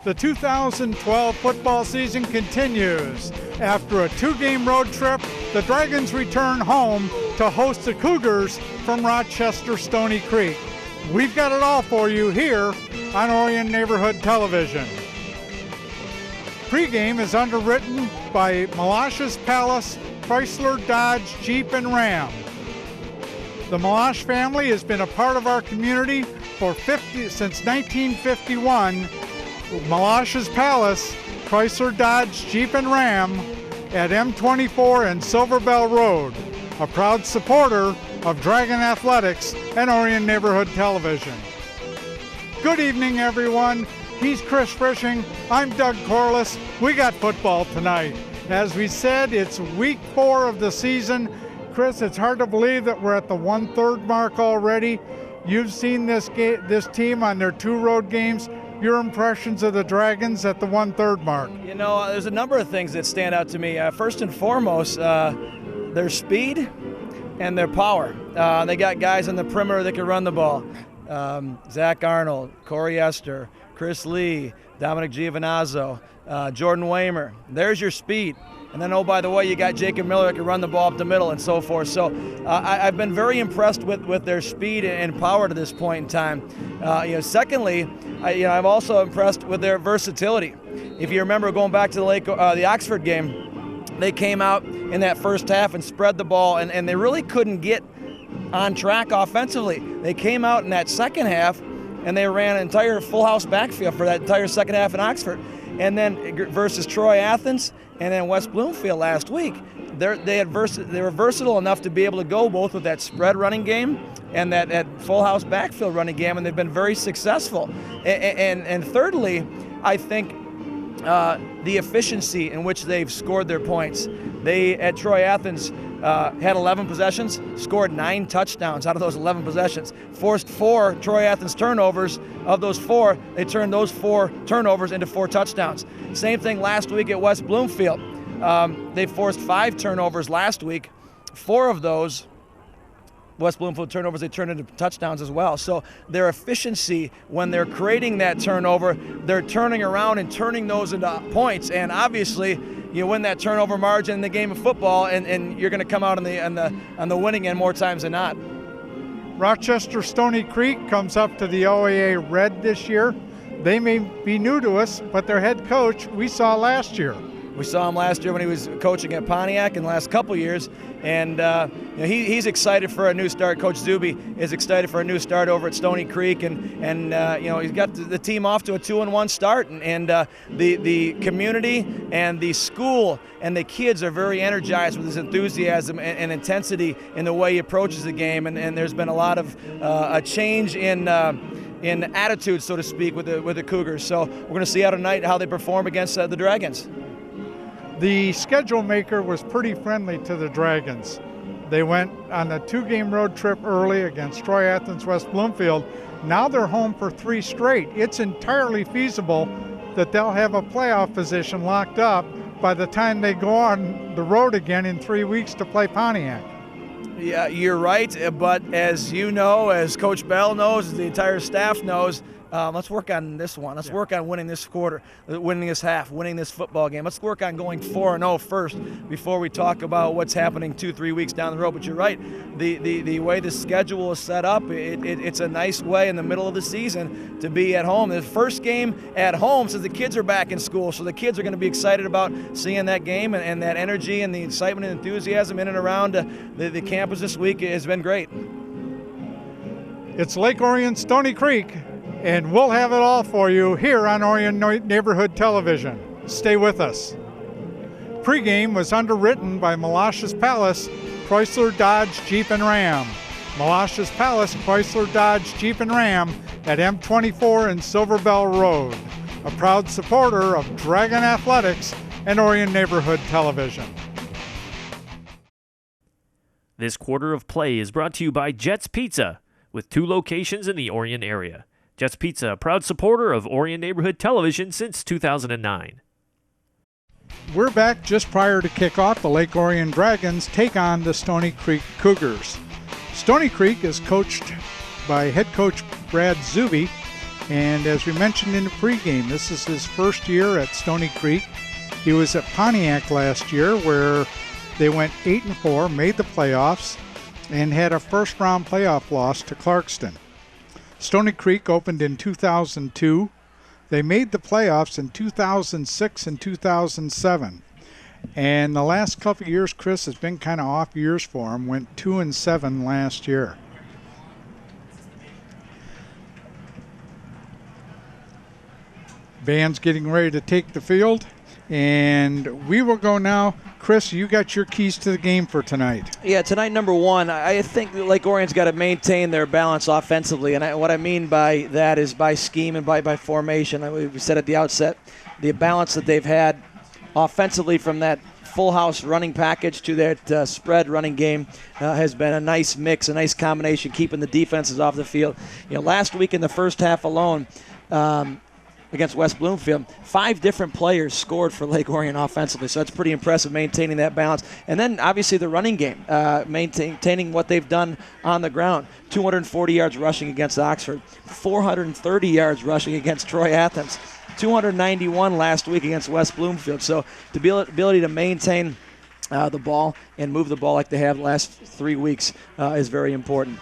The 2012 football season continues. After a two-game road trip, the Dragons return home to host the Cougars from Rochester Stoney Creek. We've got it all for you here on Orion Neighborhood Television. Pre-game is underwritten by LOHS Palace, Chrysler, Dodge, Jeep, and Ram. The Meloche family has been a part of our community since 1951. Meloche's Palace, Chrysler, Dodge, Jeep, and Ram at M24 and Silver Bell Road, a proud supporter of Dragon Athletics and Orion Neighborhood Television. Good evening, everyone. He's Chris Frisching. I'm Doug Corliss. We got football tonight. As we said, it's week 4 of the season. Chris, it's hard to believe that we're at the 1/3 mark already. You've seen this team on their 2 road games. Your impressions of the Dragons at the 1/3 mark? You know, there's a number of things that stand out to me. First and foremost, their speed and their power. They got guys on the perimeter that can run the ball. Zach Arnold, Corey Esther, Chris Lee, Dominic Giovinazzo, Jordan Waymer. There's your speed. And then, oh, by the way, you got Jacob Miller that can run the ball up the middle and so forth. So I've been very impressed with their speed and power to this point in time. Secondly, I'm also impressed with their versatility. If you remember going back to the Oxford game, they came out in that first half and spread the ball, and they really couldn't get on track offensively. They came out in that second half, and they ran an entire full house backfield for that entire second half in Oxford. And then versus Troy Athens and then West Bloomfield last week, they were versatile enough to be able to go both with that spread running game and that full house backfield running game, and they've been very successful. And thirdly, I think the efficiency in which they've scored their points. They, at Troy Athens, had 11 possessions, scored 9 touchdowns out of those 11 possessions, forced 4 Troy Athens turnovers. Of those 4, they turned those 4 turnovers into 4 touchdowns. Same thing last week at West Bloomfield. They forced 5 turnovers last week. 4 of those West Bloomfield turnovers, they turned into touchdowns as well. So their efficiency, when they're creating that turnover, they're turning around and turning those into points. And obviously, you win that turnover margin in the game of football, and you're going to come out on the winning end more times than not. Rochester Stoney Creek comes up to the OAA Red this year. They may be new to us, but their head coach we saw last year. We saw him last year when he was coaching at Pontiac in the last couple years, and he's excited for a new start. Coach Zuby is excited for a new start over at Stoney Creek, and he's got the team off to a 2-1 start, and the community and the school and the kids are very energized with his enthusiasm and intensity in the way he approaches the game, and there's been a lot of a change in attitude, so to speak, with the Cougars. So we're going to see out tonight how they perform against the Dragons. The schedule maker was pretty friendly to the Dragons. They went on a 2-game road trip early against Troy Athens, West Bloomfield. Now they're home for 3 straight. It's entirely feasible that they'll have a playoff position locked up by the time they go on the road again in 3 weeks to play Pontiac. Yeah, you're right, but as you know, as Coach Bell knows, as the entire staff knows, let's work on this one. Let's work on winning this quarter, winning this half, winning this football game. Let's work on going 4-0 first before we talk about what's happening 2-3 weeks down the road. But you're right, the way the schedule is set up, it's a nice way in the middle of the season to be at home. The first game at home since the kids are back in school, so the kids are going to be excited about seeing that game, and that energy and the excitement and enthusiasm in and around the campus this week has been great. It's Lake Orion, Stoney Creek, and we'll have it all for you here on Orion Neighborhood Television. Stay with us. Pre-game was underwritten by Meloche's Palace, Chrysler, Dodge, Jeep, and Ram. Meloche's Palace, Chrysler, Dodge, Jeep, and Ram at M24 and Silver Bell Road, a proud supporter of Dragon Athletics and Orion Neighborhood Television. This quarter of play is brought to you by Jets Pizza, with 2 locations in the Orion area. Jets Pizza, a proud supporter of Orion Neighborhood Television since 2009. We're back just prior to kickoff. The Lake Orion Dragons take on the Stoney Creek Cougars. Stoney Creek is coached by head coach Brad Zuby. And as we mentioned in the pregame, this is his first year at Stoney Creek. He was at Pontiac last year where they went 8-4, made the playoffs, and had a first-round playoff loss to Clarkston. Stoney Creek opened in 2002. They made the playoffs in 2006 and 2007. And the last couple of years, Chris, has been kind of off years for him. Went 2-7 last year. Band's getting ready to take the field, and we will go now. Chris, you got your keys to the game for tonight. Yeah, tonight, number one, I think Lake Orion's got to maintain their balance offensively, and what I mean by that is by scheme and by formation. We said at the outset, the balance that they've had offensively from that full house running package to that spread running game has been a nice mix, a nice combination, keeping the defenses off the field. Last week in the first half alone, against West Bloomfield, 5 different players scored for Lake Orion offensively, so that's pretty impressive, maintaining that balance. And then obviously the running game, maintaining what they've done on the ground. 240 yards rushing against Oxford, 430 yards rushing against Troy Athens, 291 last week against West Bloomfield. So to be ability to maintain the ball and move the ball like they have the last 3 weeks is very important.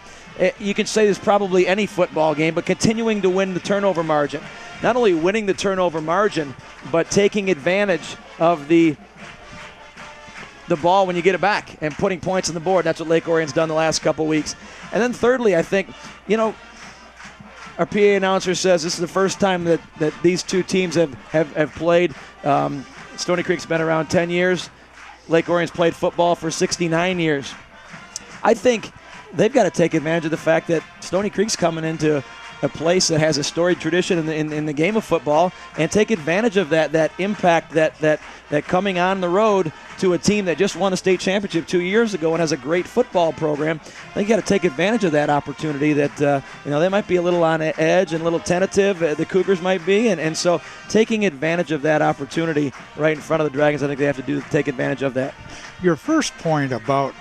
You can say this probably any football game, but continuing to win the turnover margin. Not only winning the turnover margin, but taking advantage of the ball when you get it back and putting points on the board. That's what Lake Orion's done the last couple weeks. And then thirdly, I think, our PA announcer says this is the first time that these two teams have played. Stoney Creek's been around 10 years. Lake Orion's played football for 69 years. I think they've got to take advantage of the fact that Stoney Creek's coming into a place that has a storied tradition in the game of football, and take advantage of that impact that coming on the road to a team that just won a state championship 2 years ago and has a great football program. They got to take advantage of that opportunity that they might be a little on edge and a little tentative, the Cougars might be, and so taking advantage of that opportunity right in front of the Dragons, I think they have to take advantage of that. Your first point about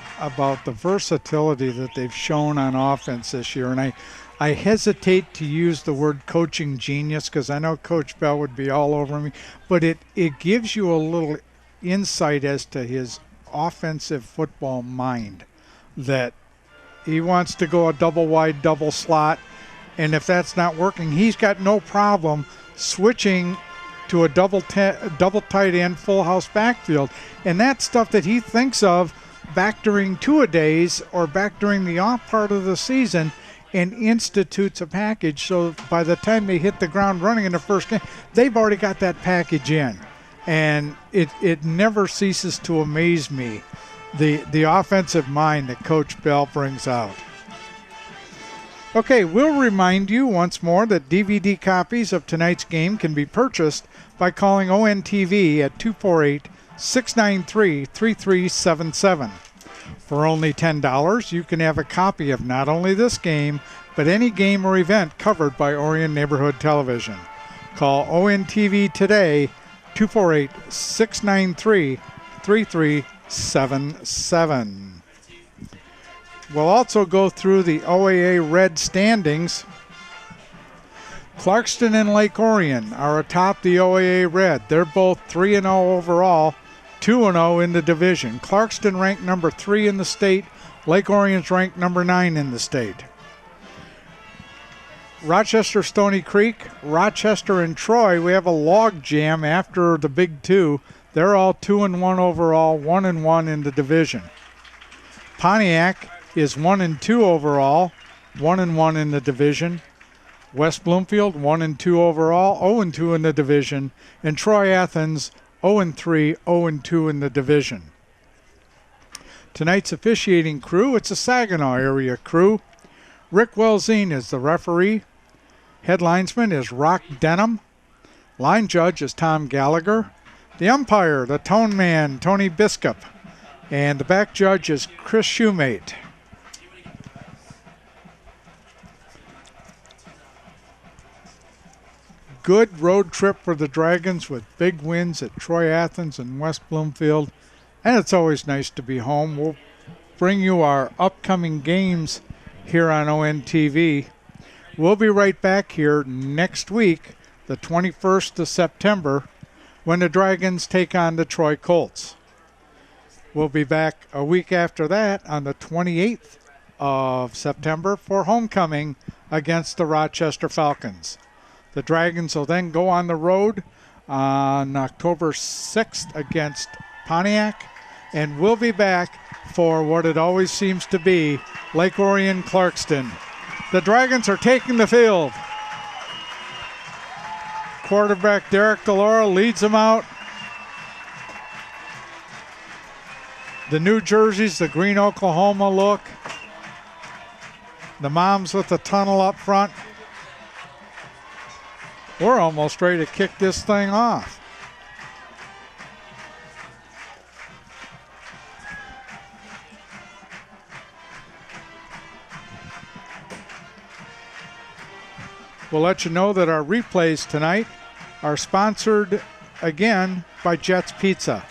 the versatility that they've shown on offense this year, and I hesitate to use the word coaching genius because I know Coach Bell would be all over me, but it gives you a little insight as to his offensive football mind, that he wants to go a double wide, double slot, and if that's not working, he's got no problem switching to a double tight end, full house backfield. And that's stuff that he thinks of back during two-a-days or back during the off part of the season, and institutes a package so by the time they hit the ground running in the first game, they've already got that package in. And it never ceases to amaze me, the offensive mind that Coach Bell brings out. Okay, we'll remind you once more that DVD copies of tonight's game can be purchased by calling ONTV at 248-693-3377. For only $10, you can have a copy of not only this game, but any game or event covered by Orion Neighborhood Television. Call ONTV today, 248-693-3377. We'll also go through the OAA Red standings. Clarkston and Lake Orion are atop the OAA Red. They're both 3-0 overall, 2-0 in the division. Clarkston ranked number 3 in the state. Lake Orion's ranked number 9 in the state. Rochester, Stoney Creek, Rochester, and Troy, we have a log jam after the big two. They're all 2-1 overall, 1-1 in the division. Pontiac is 1-2 overall, 1-1 in the division. West Bloomfield 1-2 overall, 0-2 in the division. And Troy Athens 0-3, 0-2 in the division. Tonight's officiating crew, it's a Saginaw area crew. Rick Welzine is the referee. Head linesman is Rock Denham. Line judge is Tom Gallagher. The umpire, the tone man, Tony Biscup. And the back judge is Chris Shoemate. Good road trip for the Dragons with big wins at Troy Athens and West Bloomfield. And it's always nice to be home. We'll bring you our upcoming games here on ONTV. We'll be right back here next week, the 21st of September, when the Dragons take on the Troy Colts. We'll be back a week after that on the 28th of September for homecoming against the Rochester Falcons. The Dragons will then go on the road on October 6th against Pontiac, and we'll be back for what it always seems to be, Lake Orion Clarkston. The Dragons are taking the field. Quarterback Derek Delora leads them out. The new jerseys, the green Oklahoma look. The moms with the tunnel up front. We're almost ready to kick this thing off. We'll let you know that our replays tonight are sponsored again by Jets Pizza.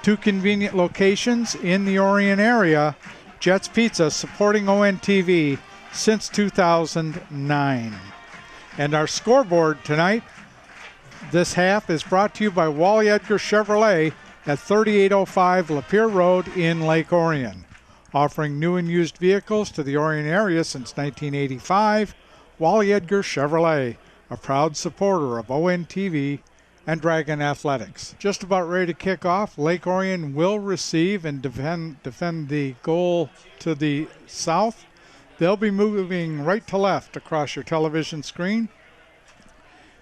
2 convenient locations in the Orion area. Jets Pizza supporting ONTV since 2009. And our scoreboard tonight, this half, is brought to you by Wally Edgar Chevrolet at 3805 Lapeer Road in Lake Orion. Offering new and used vehicles to the Orion area since 1985, Wally Edgar Chevrolet, a proud supporter of ONTV and Dragon Athletics. Just about ready to kick off. Lake Orion will receive and defend the goal to the south. They'll be moving right to left across your television screen.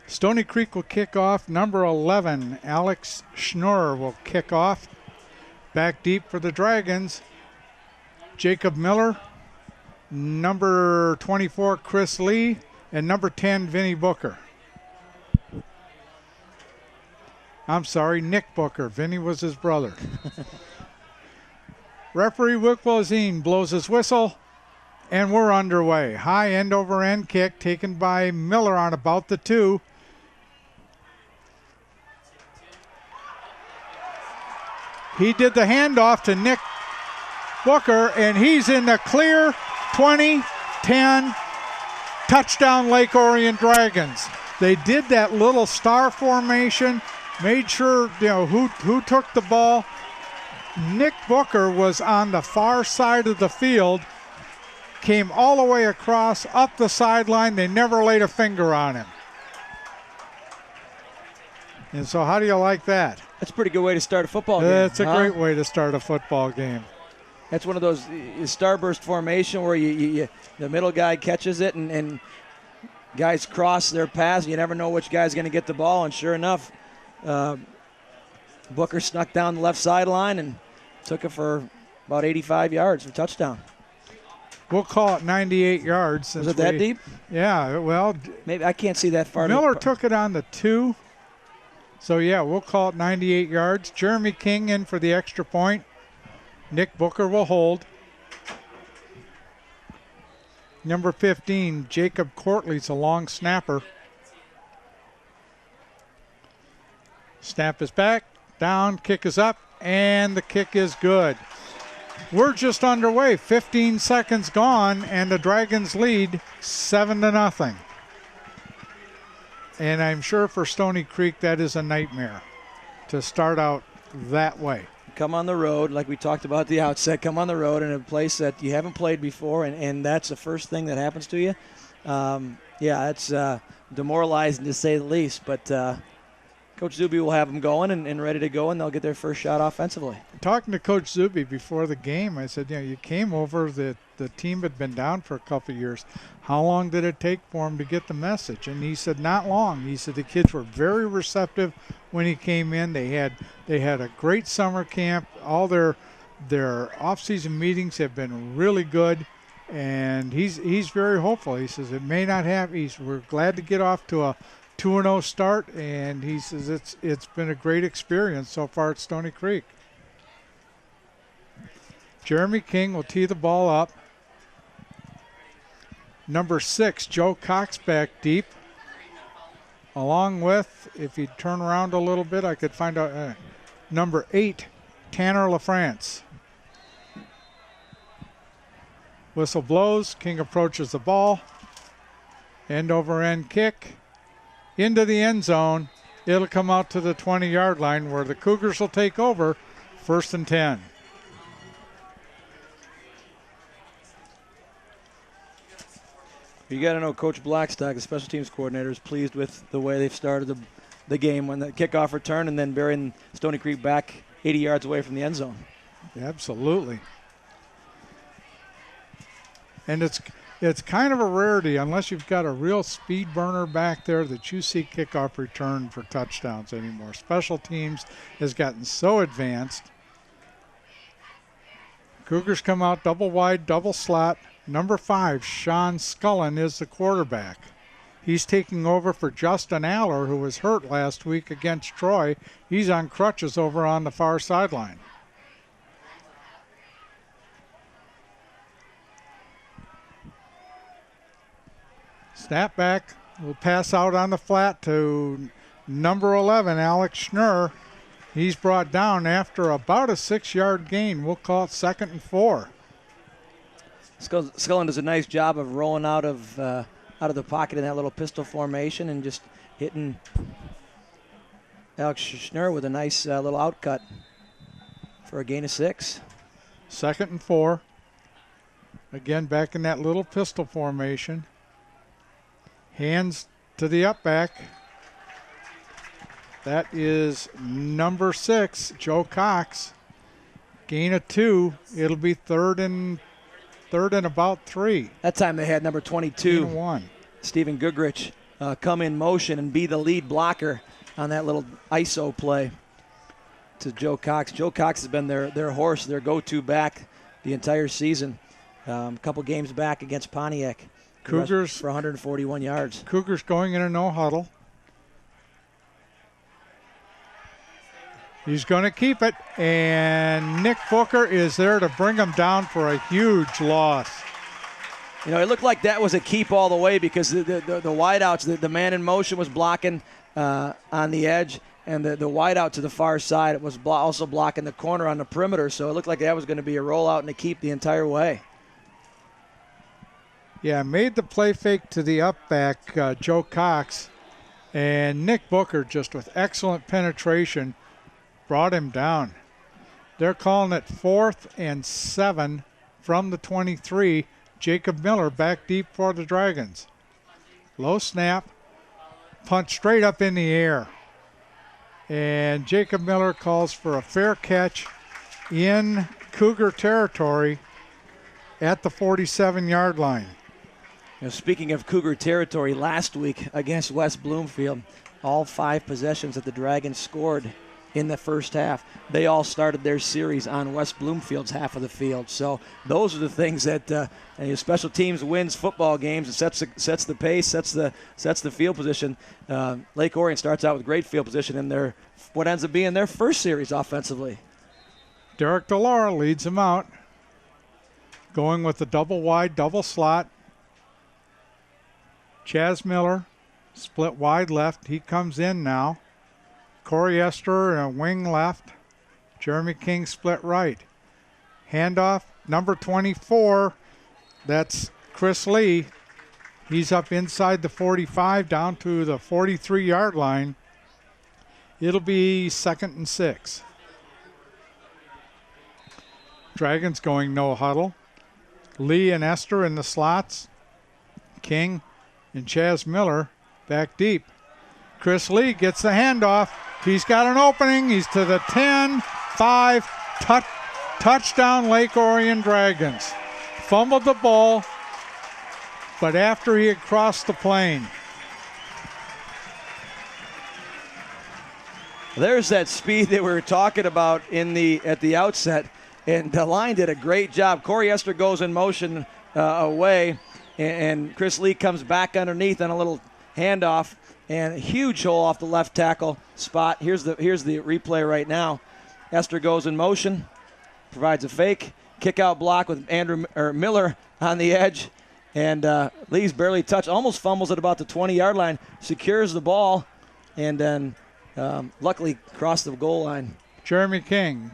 Stoney Creek will kick off. Number 11, Alex Schnorr, will kick off. Back deep for the Dragons, Jacob Miller, number 24, Chris Lee, and number 10, Vinny Booker. I'm sorry, Nick Booker. Vinny was his brother. Referee Wick Wozine blows his whistle, and we're underway. High end over end kick taken by Miller on about the 2. He did the handoff to Nick Booker, and he's in the clear. 20-10, touchdown Lake Orion Dragons. They did that little star formation, made sure, who took the ball. Nick Booker was on the far side of the field, came all the way across, up the sideline. They never laid a finger on him. And so how do you like that? That's a pretty good way to start a football game. That's a great way to start a football game. That's one of those starburst formation where you the middle guy catches it and guys cross their paths. You never know which guy's going to get the ball. And sure enough, Booker snuck down the left sideline and took it for about 85 yards for a touchdown. We'll call it 98 yards. Was it that deep? Yeah, well. Maybe I can't see that far. Miller took it on the 2. So, yeah, we'll call it 98 yards. Jeremy King in for the extra point. Nick Booker will hold. Number 15, Jacob Courtley's a long snapper. Snap is back, down, kick is up, and the kick is good. We're just underway, 15 seconds gone, and the Dragons lead 7-0. And I'm sure for Stoney Creek that is a nightmare to start out that way. Come on the road, like we talked about at the outset, come on the road in a place that you haven't played before, and that's the first thing that happens to you. It's demoralizing to say the least, but Coach Zuby will have them going and ready to go, and they'll get their first shot offensively. Talking to Coach Zuby before the game, I said, you came over, the team had been down for a couple of years. How long did it take for him to get the message? And he said, not long. He said the kids were very receptive when he came in. They had a great summer camp. All their off-season meetings have been really good, and he's very hopeful. He says it may not have. We're glad to get off to a 2-0 start, and he says it's been a great experience so far at Stoney Creek. Jeremy King will tee the ball up. Number 6, Joe Cox back deep. Along with, if you turn around a little bit, I could find out, number 8, Tanner LaFrance. Whistle blows. King approaches the ball. End-over-end kick into the end zone. It'll come out to the 20-yard line where the Cougars will take over, 1st and 10. You got to know Coach Blackstock, the special teams coordinator, is pleased with the way they've started the game when the kickoff return and then burying Stoney Creek back 80 yards away from the end zone. Absolutely. And it's kind of a rarity, unless you've got a real speed burner back there, that you see kickoff return for touchdowns anymore. Special teams has gotten so advanced. Cougars come out double wide, double slot. Number 5, Sean Scullin, is the quarterback. He's taking over for Justin Aller, who was hurt last week against Troy. He's on crutches over on the far sideline. Snap back. We'll pass out on the flat to number 11, Alex Schnurr. He's brought down after about a 6-yard gain. We'll call it 2nd and 4. Scullin does a nice job of rolling out of the pocket in that little pistol formation and just hitting Alex Schnurr with a nice little outcut for a gain of 6. 2nd and 4. Again, back in that little pistol formation. Hands to the up back. That is number 6, Joe Cox. Gain of 2. It'll be third and about 3. That time they had number 22, 1. Stephen Goodrich, come in motion and be the lead blocker on that little ISO play to Joe Cox. Joe Cox has been their horse, their go-to back the entire season. A couple games back against Pontiac. Cougars for 141 yards. Cougars going in a no huddle. He's going to keep it, and Nick Booker is there to bring him down for a huge loss. You know, it looked like that was a keep all the way because the wideouts, the man in motion was blocking on the edge, and the wideout to the far side was also blocking the corner on the perimeter, so it looked like that was going to be a rollout and a keep the entire way. Yeah, made the play fake to the up back, Joe Cox, and Nick Booker, just with excellent penetration, brought him down. They're calling it 4th and 7 from the 23. Jacob Miller back deep for the Dragons. Low snap, punt straight up in the air. And Jacob Miller calls for a fair catch in Cougar territory at the 47-yard line. You know, speaking of Cougar territory, last week against West Bloomfield, all 5 possessions that the Dragons scored in the first half, they all started their series on West Bloomfield's half of the field. So those are the things that special teams wins football games and sets the pace, sets the field position. Lake Orion starts out with great field position in their what ends up being their first series offensively. Derek DeLaura leads them out, going with the double wide, double slot. Chaz Miller, split wide left. He comes in now. Corey Esther, a wing left. Jeremy King split right. Handoff, number 24. That's Chris Lee. He's up inside the 45 down to the 43-yard line. It'll be 2nd and 6. Dragons going no huddle. Lee and Esther in the slots. King and Chaz Miller back deep. Chris Lee gets the handoff. He's got an opening. He's to the 10, 5, touchdown Lake Orion Dragons. Fumbled the ball, but after he had crossed the plane. There's that speed that we were talking about at the outset, and the line did a great job. Corey Esther goes in motion away, and Chris Lee comes back underneath on a little handoff, and a huge hole off the left tackle spot. Here's the replay right now. Esther goes in motion, provides a fake, kick out block with Miller on the edge, and Lee's barely touched, almost fumbles at about the 20-yard line, secures the ball, and then luckily crossed the goal line. Jeremy King,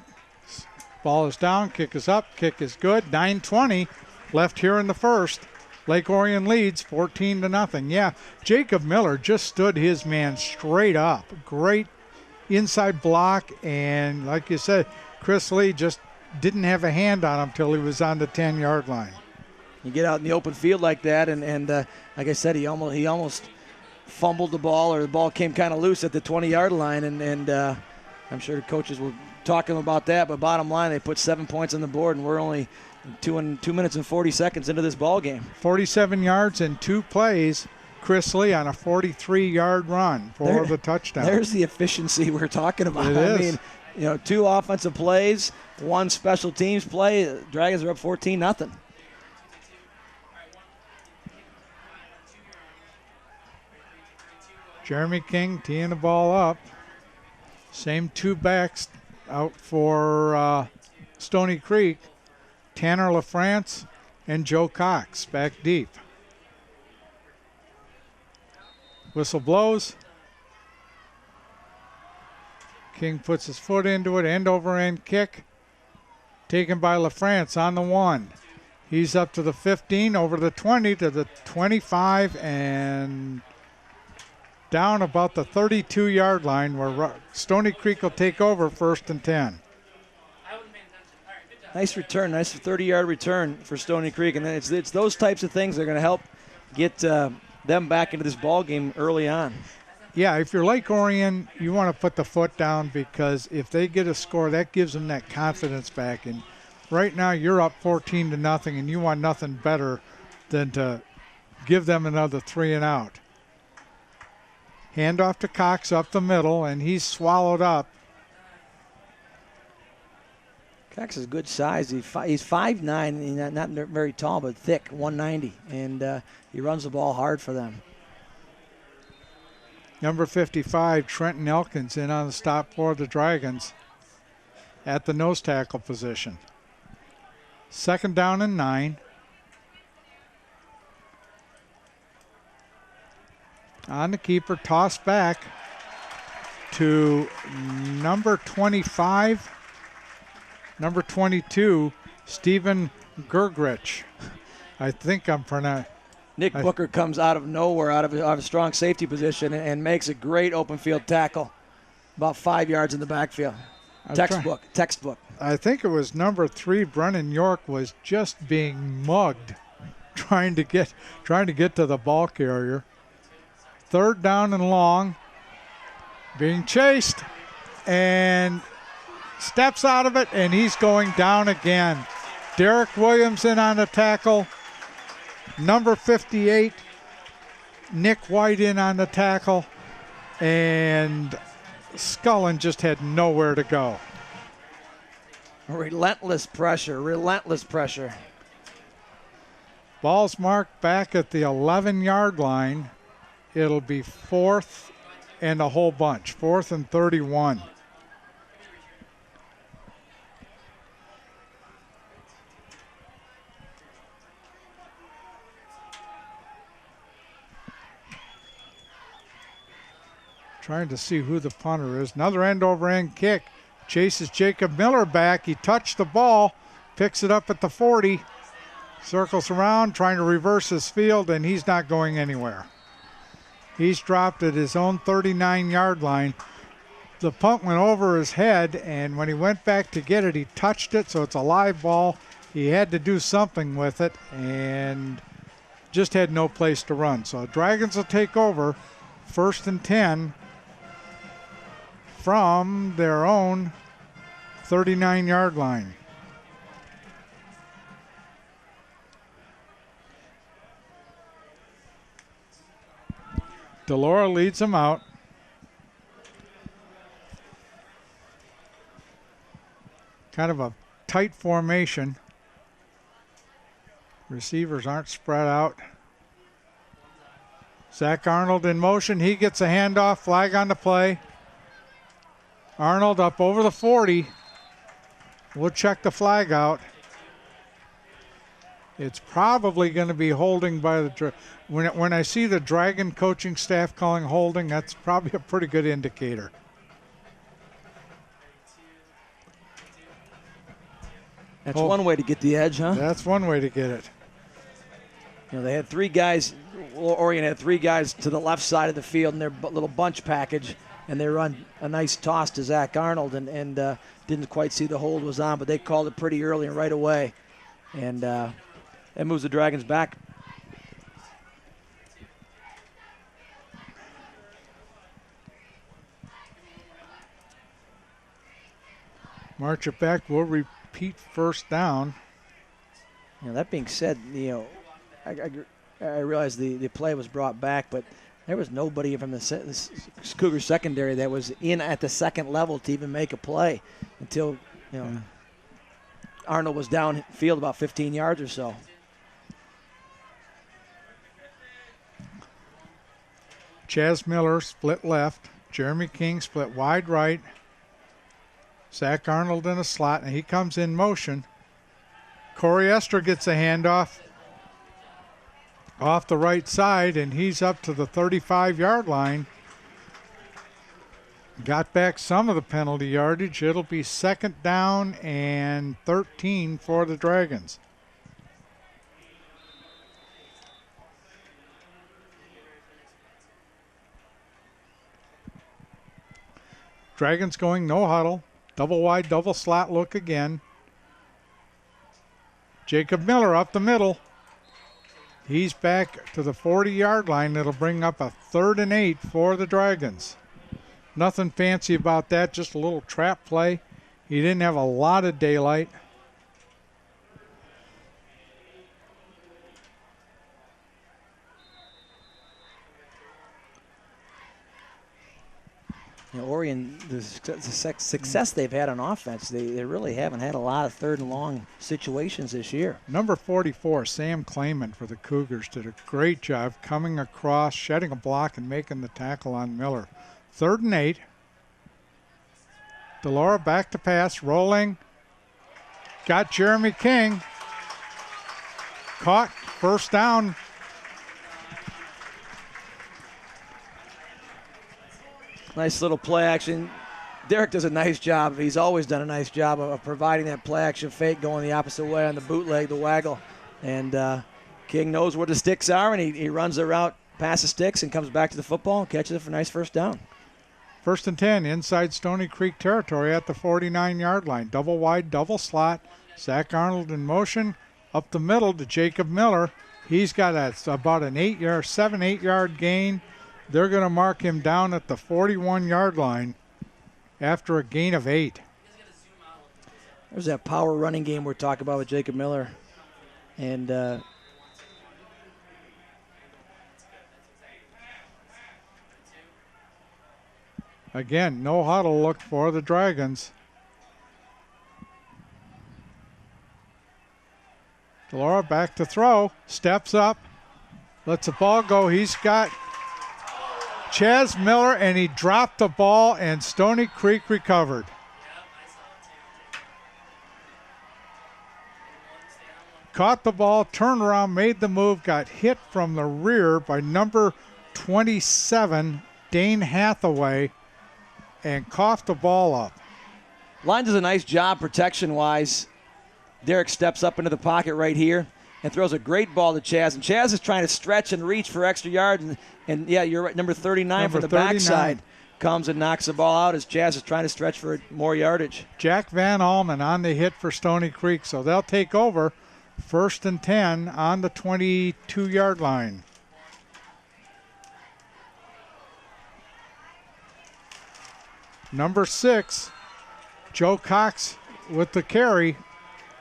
ball is down, kick is up, kick is good. 9:20 left here in the first. Lake Orion leads 14-0. Yeah, Jacob Miller just stood his man straight up. Great inside block, and like you said, Chris Lee just didn't have a hand on him till he was on the 10-yard line. You get out in the open field like that, and like I said, he almost fumbled the ball, or the ball came kind of loose at the 20-yard line, and I'm sure the coaches will talk to him about that. But bottom line, they put 7 points on the board, and we're only 2 minutes and 40 seconds into this ball game. 47 yards in 2 plays. Chris Lee on a 43-yard run for the touchdown. There's the efficiency we're talking about. It is. I mean, 2 offensive plays, 1 special teams play. Dragons are up 14-0. Jeremy King teeing the ball up. Same 2 backs out for Stoney Creek. Tanner LaFrance and Joe Cox back deep. Whistle blows. King puts his foot into it, end over end kick. Taken by LaFrance on the 1. He's up to the 15, over the 20 to the 25, and down about the 32-yard line where Stoney Creek will take over 1st and 10. Nice return, nice 30-yard return for Stoney Creek, and it's those types of things that are going to help get them back into this ball game early on. Yeah, if you're Lake Orion, you want to put the foot down, because if they get a score, that gives them that confidence back. And right now you're up 14-0, and you want nothing better than to give them another 3 and out. Handoff to Cox up the middle, and he's swallowed up. Cox is good size. He's 5'9", not very tall, but thick, 190, and he runs the ball hard for them. Number 55, Trenton Elkins, in on the stop for the Dragons at the nose tackle position. 2nd down and 9. On the keeper, toss back to number 25, number 22, Stephen Gergrich. I think I'm pronouncing. Nick Booker comes out of nowhere, out of a strong safety position, and makes a great open field tackle, about 5 yards in the backfield. Textbook. I think it was number 3, Brennan York, was just being mugged, trying to get to the ball carrier. 3rd down and long, being chased, and steps out of it, and he's going down again. Derek Williams in on the tackle. Number 58, Nick White in on the tackle, and Scullin just had nowhere to go. Relentless pressure. Ball's marked back at the 11-yard line. It'll be 4th and a whole bunch, 4th and 31. Trying to see who the punter is. Another end-over-end kick. Chases Jacob Miller back. He touched the ball, picks it up at the 40, circles around, trying to reverse his field, and he's not going anywhere. He's dropped at his own 39-yard line. The punt went over his head, and when he went back to get it, he touched it, so it's a live ball. He had to do something with it, and just had no place to run. So Dragons will take over 1st and 10 from their own 39-yard line. Delora leads them out. Kind of a tight formation. Receivers aren't spread out. Zach Arnold in motion. He gets a handoff. Flag on the play. Arnold up over the 40. We'll check the flag out. It's probably going to be holding by the... When I see the Dragon coaching staff calling holding, that's probably a pretty good indicator. That's one way to get the edge, huh? That's one way to get it. They had 3 guys. Orion had 3 guys to the left side of the field in their little bunch package, and they run a nice toss to Zach Arnold, and didn't quite see the hold was on, but they called it pretty early and right away, and that moves the Dragons back. March it back. We'll repeat first down. That being said, I realize the play was brought back, but there was nobody from the Cougar secondary that was in at the second level to even make a play until Arnold was downfield about 15 yards or so. Chaz Miller split left. Jeremy King split wide right. Zach Arnold in a slot, and he comes in motion. Corey Esther gets a handoff off the right side, and he's up to the 35-yard line. Got back some of the penalty yardage. It'll be 2nd down and 13 for the Dragons. Dragons going no huddle. Double wide, double slot look again. Jacob Miller up the middle. He's back to the 40-yard line. It'll bring up a 3rd and 8 for the Dragons. Nothing fancy about that, just a little trap play. He didn't have a lot of daylight. Orion, the success they've had on offense, they really haven't had a lot of 3rd and long situations this year. Number 44, Sam Clayman for the Cougars, did a great job coming across, shedding a block, and making the tackle on Miller. 3rd and 8. Delora back to pass, rolling. Got Jeremy King. Caught, 1st down. Nice little play action. Derek does a nice job. He's always done a nice job of providing that play action fake going the opposite way on the bootleg, the waggle. And King knows where the sticks are, and he runs the route past the sticks and comes back to the football and catches it for a nice 1st down. 1st and 10 inside Stoney Creek territory at the 49-yard line. Double wide, double slot. Zach Arnold in motion. Up the middle to Jacob Miller. He's got about an 7-8 gain. They're going to mark him down at the 41-yard line after a gain of 8. There's that power running game we're talking about with Jacob Miller. And again, no huddle look for the Dragons. Delora back to throw, steps up, lets the ball go. He's got Chaz Miller, and he dropped the ball, and Stoney Creek recovered. Caught the ball, turned around, made the move, got hit from the rear by number 27, Dane Hathaway, and coughed the ball up. Line does a nice job protection-wise. Derek steps up into the pocket right here and throws a great ball to Chaz. And Chaz is trying to stretch and reach for extra yards. And yeah, you're right, number 39 from the backside comes and knocks the ball out as Chaz is trying to stretch for more yardage. Jack Van Almen on the hit for Stoney Creek, so they'll take over 1st and 10 on the 22-yard line. Number 6, Joe Cox with the carry.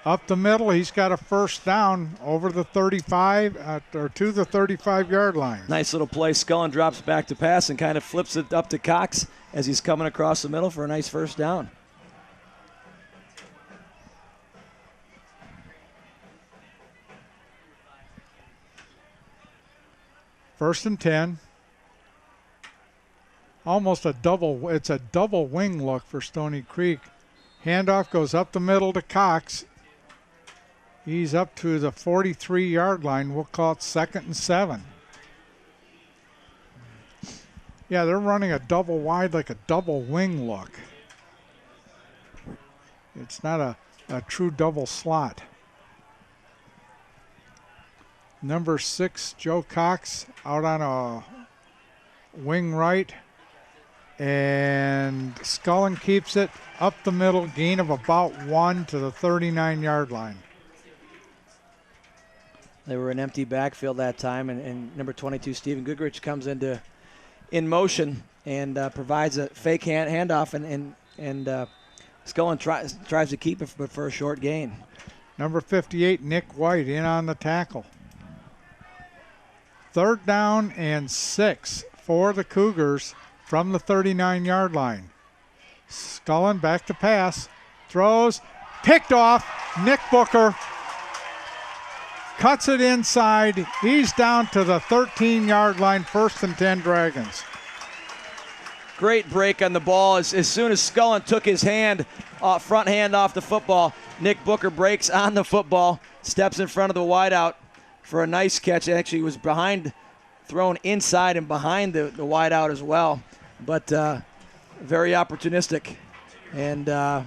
Up the middle, he's got a 1st down over the 35 or to the 35-yard line. Nice little play. Scullin drops back to pass and kind of flips it up to Cox as he's coming across the middle for a nice 1st down. First and 10. Almost a double. It's a double wing look for Stoney Creek. Handoff goes up the middle to Cox. He's up to the 43-yard line. We'll call it 2nd and 7. Yeah, they're running a double wide, like a double wing look. It's not a true double slot. Number 6, Joe Cox, out on a wing right. And Scullin keeps it up the middle, gain of about 1 to the 39-yard line. They were an empty backfield that time, and number 22, Stephen Goodrich, comes in motion and provides a fake handoff, and Scullin tries to keep it for a short gain. Number 58, Nick White, in on the tackle. 3rd down and 6 for the Cougars from the 39-yard line. Scullin back to pass, throws, picked off. Nick Booker cuts it inside. He's down to the 13-yard line, 1st and 10 Dragons. Great break on the ball. As soon as Scullin took his front hand off the football, Nick Booker breaks on the football, steps in front of the wideout for a nice catch. Actually, was thrown inside and behind the wideout as well. But very opportunistic, and a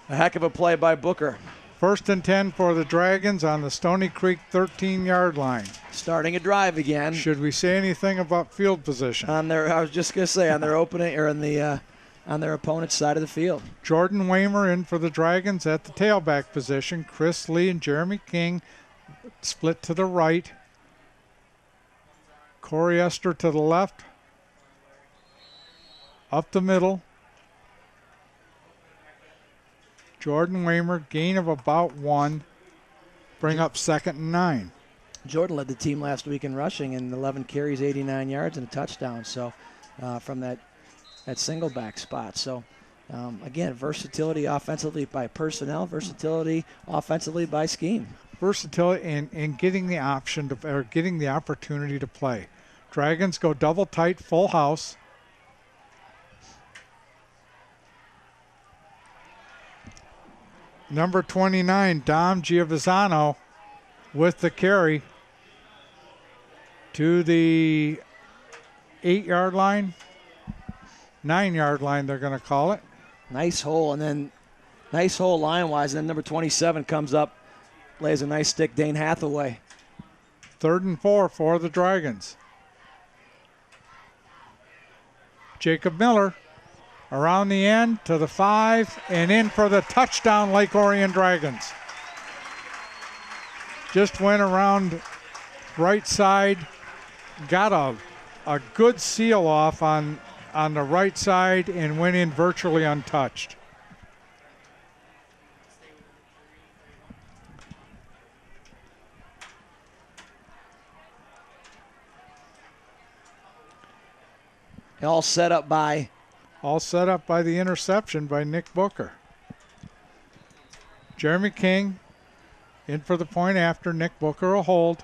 heck of a play by Booker. 1st and 10 for the Dragons on the Stoney Creek 13-yard line. Starting a drive again. Should we say anything about field position? I was just going to say, on their opening, or on their opponent's side of the field. Jordan Waymer in for the Dragons at the tailback position. Chris Lee and Jeremy King split to the right. Corey Esther to the left. Up the middle. Jordan Waymer, gain of about 1. Bring up 2nd and 9. Jordan led the team last week in rushing, and 11 carries, 89 yards, and a touchdown. So from that single back spot. So again, versatility offensively by personnel, versatility offensively by scheme. Versatility and getting the option or getting the opportunity to play. Dragons go double tight, full house. Number 29, Dom Giovazano with the carry to the 8-yard line, 9-yard line they're going to call it. Nice hole, and then nice hole line-wise, and then number 27 comes up, lays a nice stick, Dane Hathaway. 3rd and 4 for the Dragons. Jacob Miller around the end to the 5 and in for the touchdown, Lake Orion Dragons. Just went around right side, got a good seal off on the right side and went in virtually untouched. All set up by the interception by Nick Booker. Jeremy King in for the point after. Nick Booker a hold.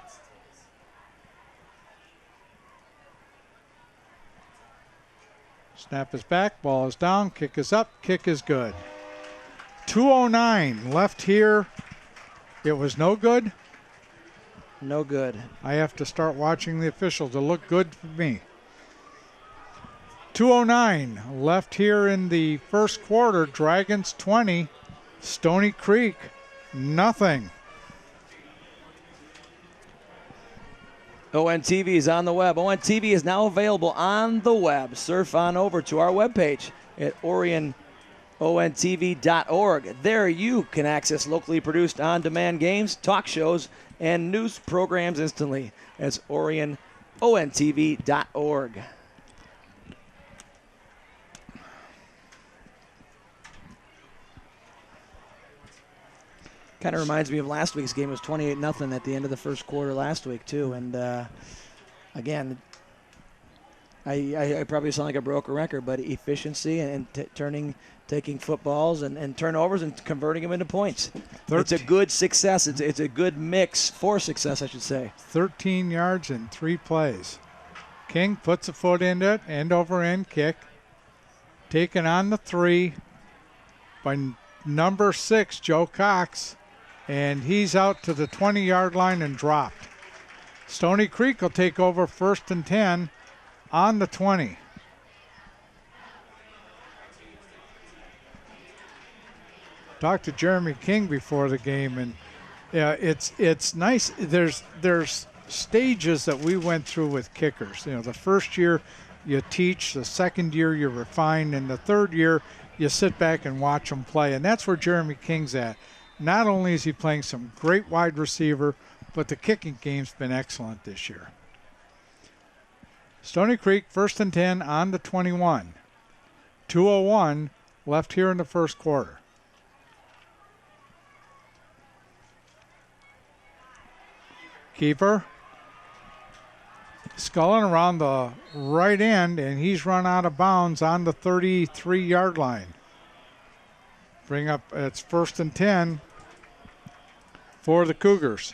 Snap is back, ball is down, kick is up, kick is good. 2:09 left here. It was no good. No good. I have to start watching the officials to look good for me. 2:09 left here in the first quarter. Dragons 20, Stoney Creek nothing. ONTV is on the web. ONTV is now available on the web. Surf on over to our webpage at orionontv.org. There you can access locally produced on-demand games, talk shows, and news programs instantly. That's orionontv.org. Kind of reminds me of last week's game. It was 28-0 at the end of the first quarter last week, too. And, again, I probably sound like a broken record, but efficiency and taking footballs and turnovers and converting them into points. It's a good success. It's a good mix for success, I should say. 13 yards in 3 plays. King puts a foot into it, end-over-end kick. Taken on the 3 by number 6, Joe Cox. And he's out to the 20-yard line and dropped. Stoney Creek will take over 1st and 10 on the 20. Talked to Jeremy King before the game, and it's nice. There's stages that we went through with kickers. You know, the first year you teach, the second year you refine, and the third year you sit back and watch them play. And that's where Jeremy King's at. Not only is he playing some great wide receiver, but the kicking game's been excellent this year. Stoney Creek, 1st and 10 on the 21. 2:01 left here in the first quarter. Keeper sculling around the right end, and he's run out of bounds on the 33-yard line. Bring up, it's 1st and 10 for the Cougars.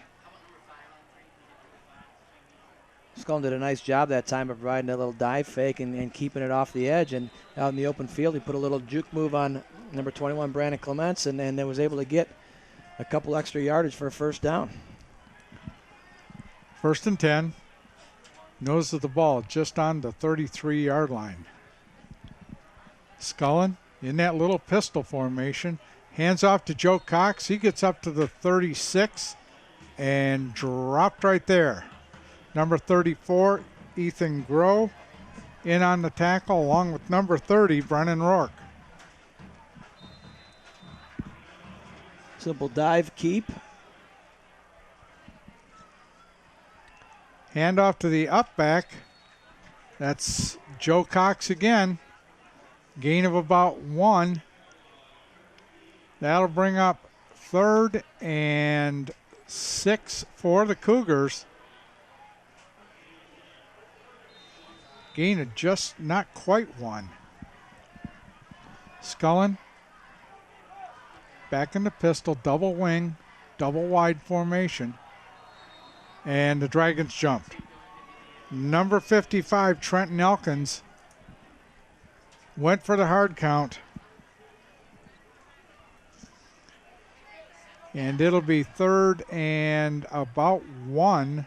Scullin did a nice job that time of providing a little dive fake and keeping it off the edge. And out in the open field, he put a little juke move on number 21, Brandon Clements, and then was able to get a couple extra yardage for a first down. 1st and 10. Nose of the ball just on the 33-yard line. Scullin in that little pistol formation. Hands off to Joe Cox. He gets up to the 36 and dropped right there. Number 34, Ethan Groh, in on the tackle, along with number 30, Brennan Rourke. Simple dive, keep. Hand off to the up back. That's Joe Cox again. Gain of about 1. That'll bring up 3rd and 6 for the Cougars. Gain of just not quite 1. Scullin back in the pistol, double wing, double wide formation. And the Dragons jumped. Number 55, Trenton Elkins, went for the hard count. And it'll be 3rd and about 1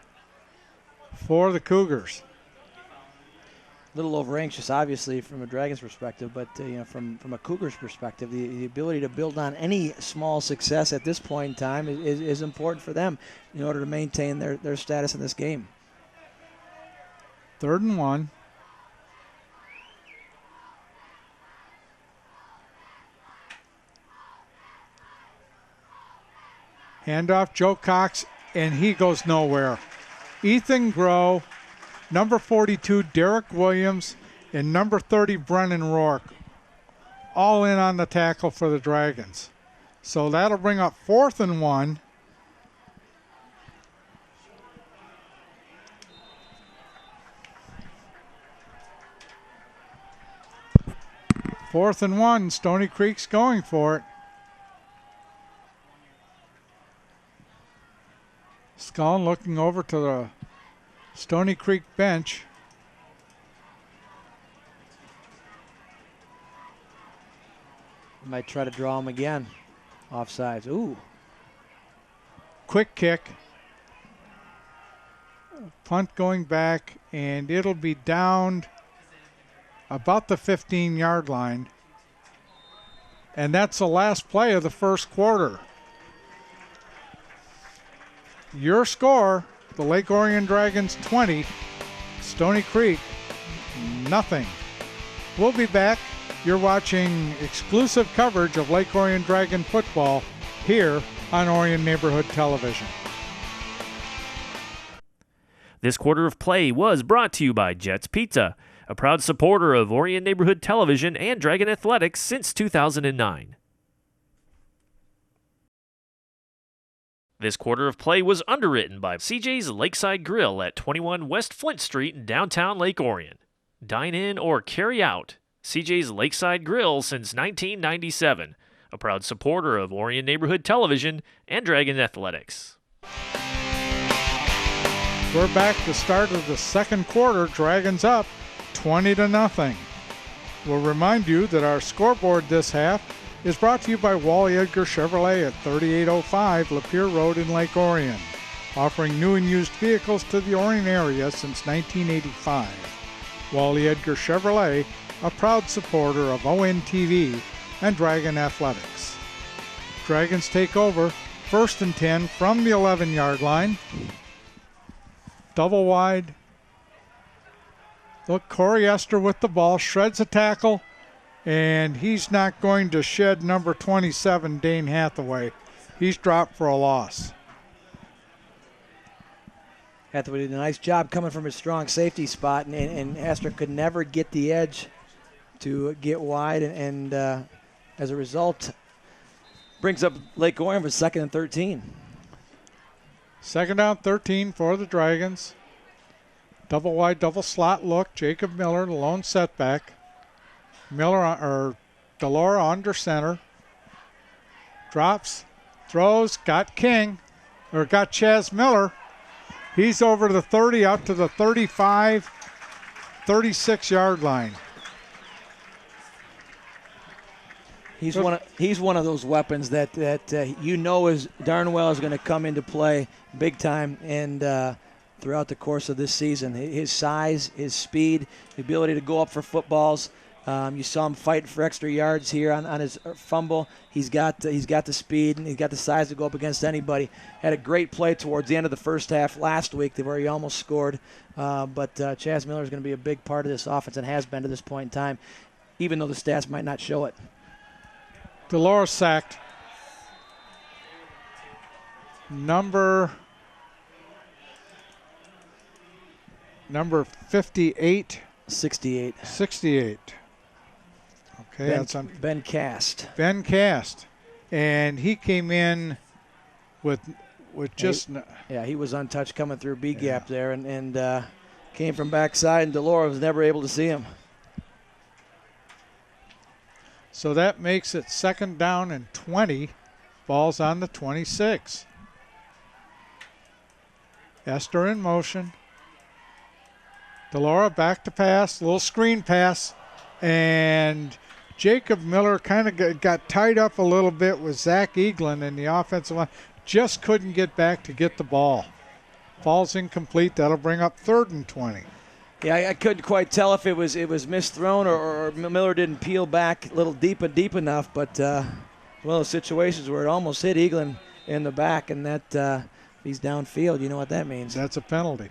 for the Cougars. A little over anxious, obviously, from a Dragons perspective, but from a Cougars perspective, the ability to build on any small success at this point in time is important for them in order to maintain their status in this game. 3rd and 1. Handoff, Joe Cox, and he goes nowhere. Ethan Groh, number 42, Derek Williams, and number 30, Brennan Rourke, all in on the tackle for the Dragons. So that'll bring up 4th and 1. Fourth and 1, Stoney Creek's going for it. Scullin looking over to the Stoney Creek bench. Might try to draw him again. Offsides. Ooh. Quick kick. Punt going back, and it'll be down about the 15-yard line. And that's the last play of the first quarter. Your score, the Lake Orion Dragons 20, Stoney Creek nothing. We'll be back. You're watching exclusive coverage of Lake Orion Dragon football here on Orion Neighborhood Television. This quarter of play was brought to you by Jets Pizza, a proud supporter of Orion Neighborhood Television and Dragon Athletics since 2009. This quarter of play was underwritten by CJ's Lakeside Grill at 21 West Flint Street in downtown Lake Orion. Dine in or carry out. CJ's Lakeside Grill since 1997, a proud supporter of Orion Neighborhood Television and Dragon Athletics. We're back to start of the second quarter. Dragons up 20-0. We'll remind you that our scoreboard this half is brought to you by Wally Edgar Chevrolet at 3805 Lapeer Road in Lake Orion, offering new and used vehicles to the Orion area since 1985. Wally Edgar Chevrolet, a proud supporter of ONTV and Dragon Athletics. Dragons take over, 1st and 10 from the 11-yard line. Double wide. Look, Corey Esther with the ball, shreds a tackle, and he's not going to shed number 27, Dane Hathaway. He's dropped for a loss. Hathaway did a nice job coming from his strong safety spot, and Esther could never get the edge to get wide, and as a result, brings up Lake Orion for 2nd and 13. 2nd down, 13 for the Dragons. Double wide, double slot look. Jacob Miller, the lone setback. Delora under center. Drops, throws, got Chaz Miller. He's over the 30, out to the 35, 36-yard line. He's one of those weapons that you know is darn well is going to come into play big time and throughout the course of this season. His size, his speed, the ability to go up for footballs. You saw him fight for extra yards here on his fumble. He's got the speed and he's got the size to go up against anybody. Had a great play towards the end of the first half last week where he almost scored. But Chaz Miller is going to be a big part of this offense and has been to this point in time, even though the stats might not show it. Delora sacked. Number 58. 68. 68. Okay, that's on Ben Cast. Ben Cast. And he came in with just... he was untouched coming through B gap there and came from backside, and Delora was never able to see him. So that makes it 2nd down and 20. Ball's on the 26. Esther in motion. Delora back to pass, little screen pass, and Jacob Miller kind of got tied up a little bit with Zach Eaglin in the offensive line. Just couldn't get back to get the ball. Ball's incomplete. That'll bring up 3rd and 20. Yeah, I couldn't quite tell if it was misthrown or Miller didn't peel back a little deep enough, but one of those situations where it almost hit Eaglin in the back, and that he's downfield. You know what that means. That's a penalty.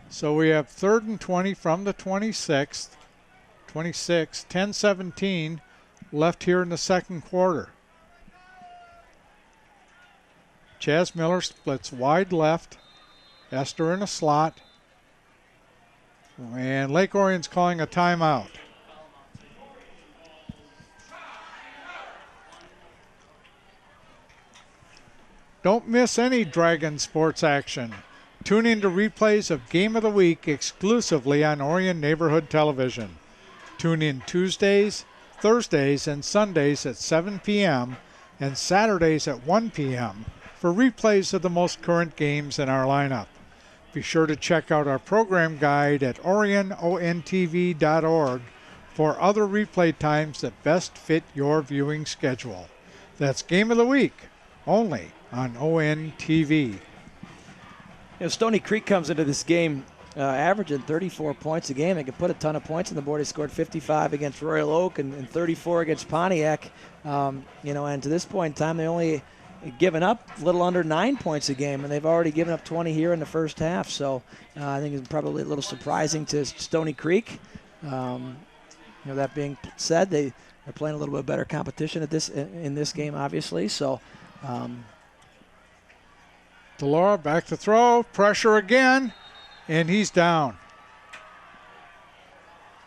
So we have 3rd and 20 from the 26th. 10-17 left here in the second quarter. Chaz Miller splits wide left. Esther in a slot. And Lake Orion's calling a timeout. Don't miss any Dragon sports action. Tune in to replays of Game of the Week exclusively on Orion Neighborhood Television. Tune in Tuesdays, Thursdays, and Sundays at 7 p.m. and Saturdays at 1 p.m. for replays of the most current games in our lineup. Be sure to check out our program guide at oriontv.org for other replay times that best fit your viewing schedule. That's Game of the Week, only on ONTV. You know, Stoney Creek comes into this game averaging 34 points a game. They could put a ton of points on the board. They scored 55 against Royal Oak and 34 against Pontiac. And to this point in time, they only given up a little under 9 points a game, and they've already given up 20 here in the first half. So I think it's probably a little surprising to Stoney Creek. That being said, they're playing a little bit better competition in this game, obviously. So. Delora back to throw, pressure again, and he's down.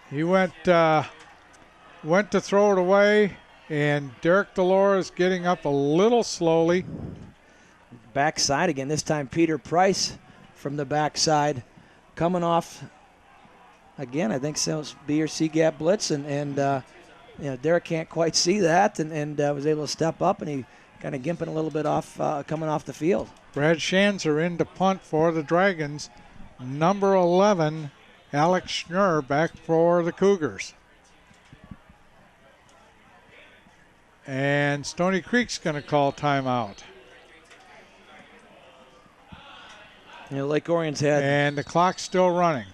He went to throw it away, and Derek Delora is getting up a little slowly. Backside again, this time Peter Price from the backside coming off, again, I think so, B or C gap blitz, and Derek can't quite see that and was able to step up, and he kind of gimping a little bit off coming off the field. Brad Schanzer in to punt for the Dragons. Number 11, Alex Schnurr back for the Cougars. And Stoney Creek's going to call timeout. Lake Orion's had. And the clock's still running.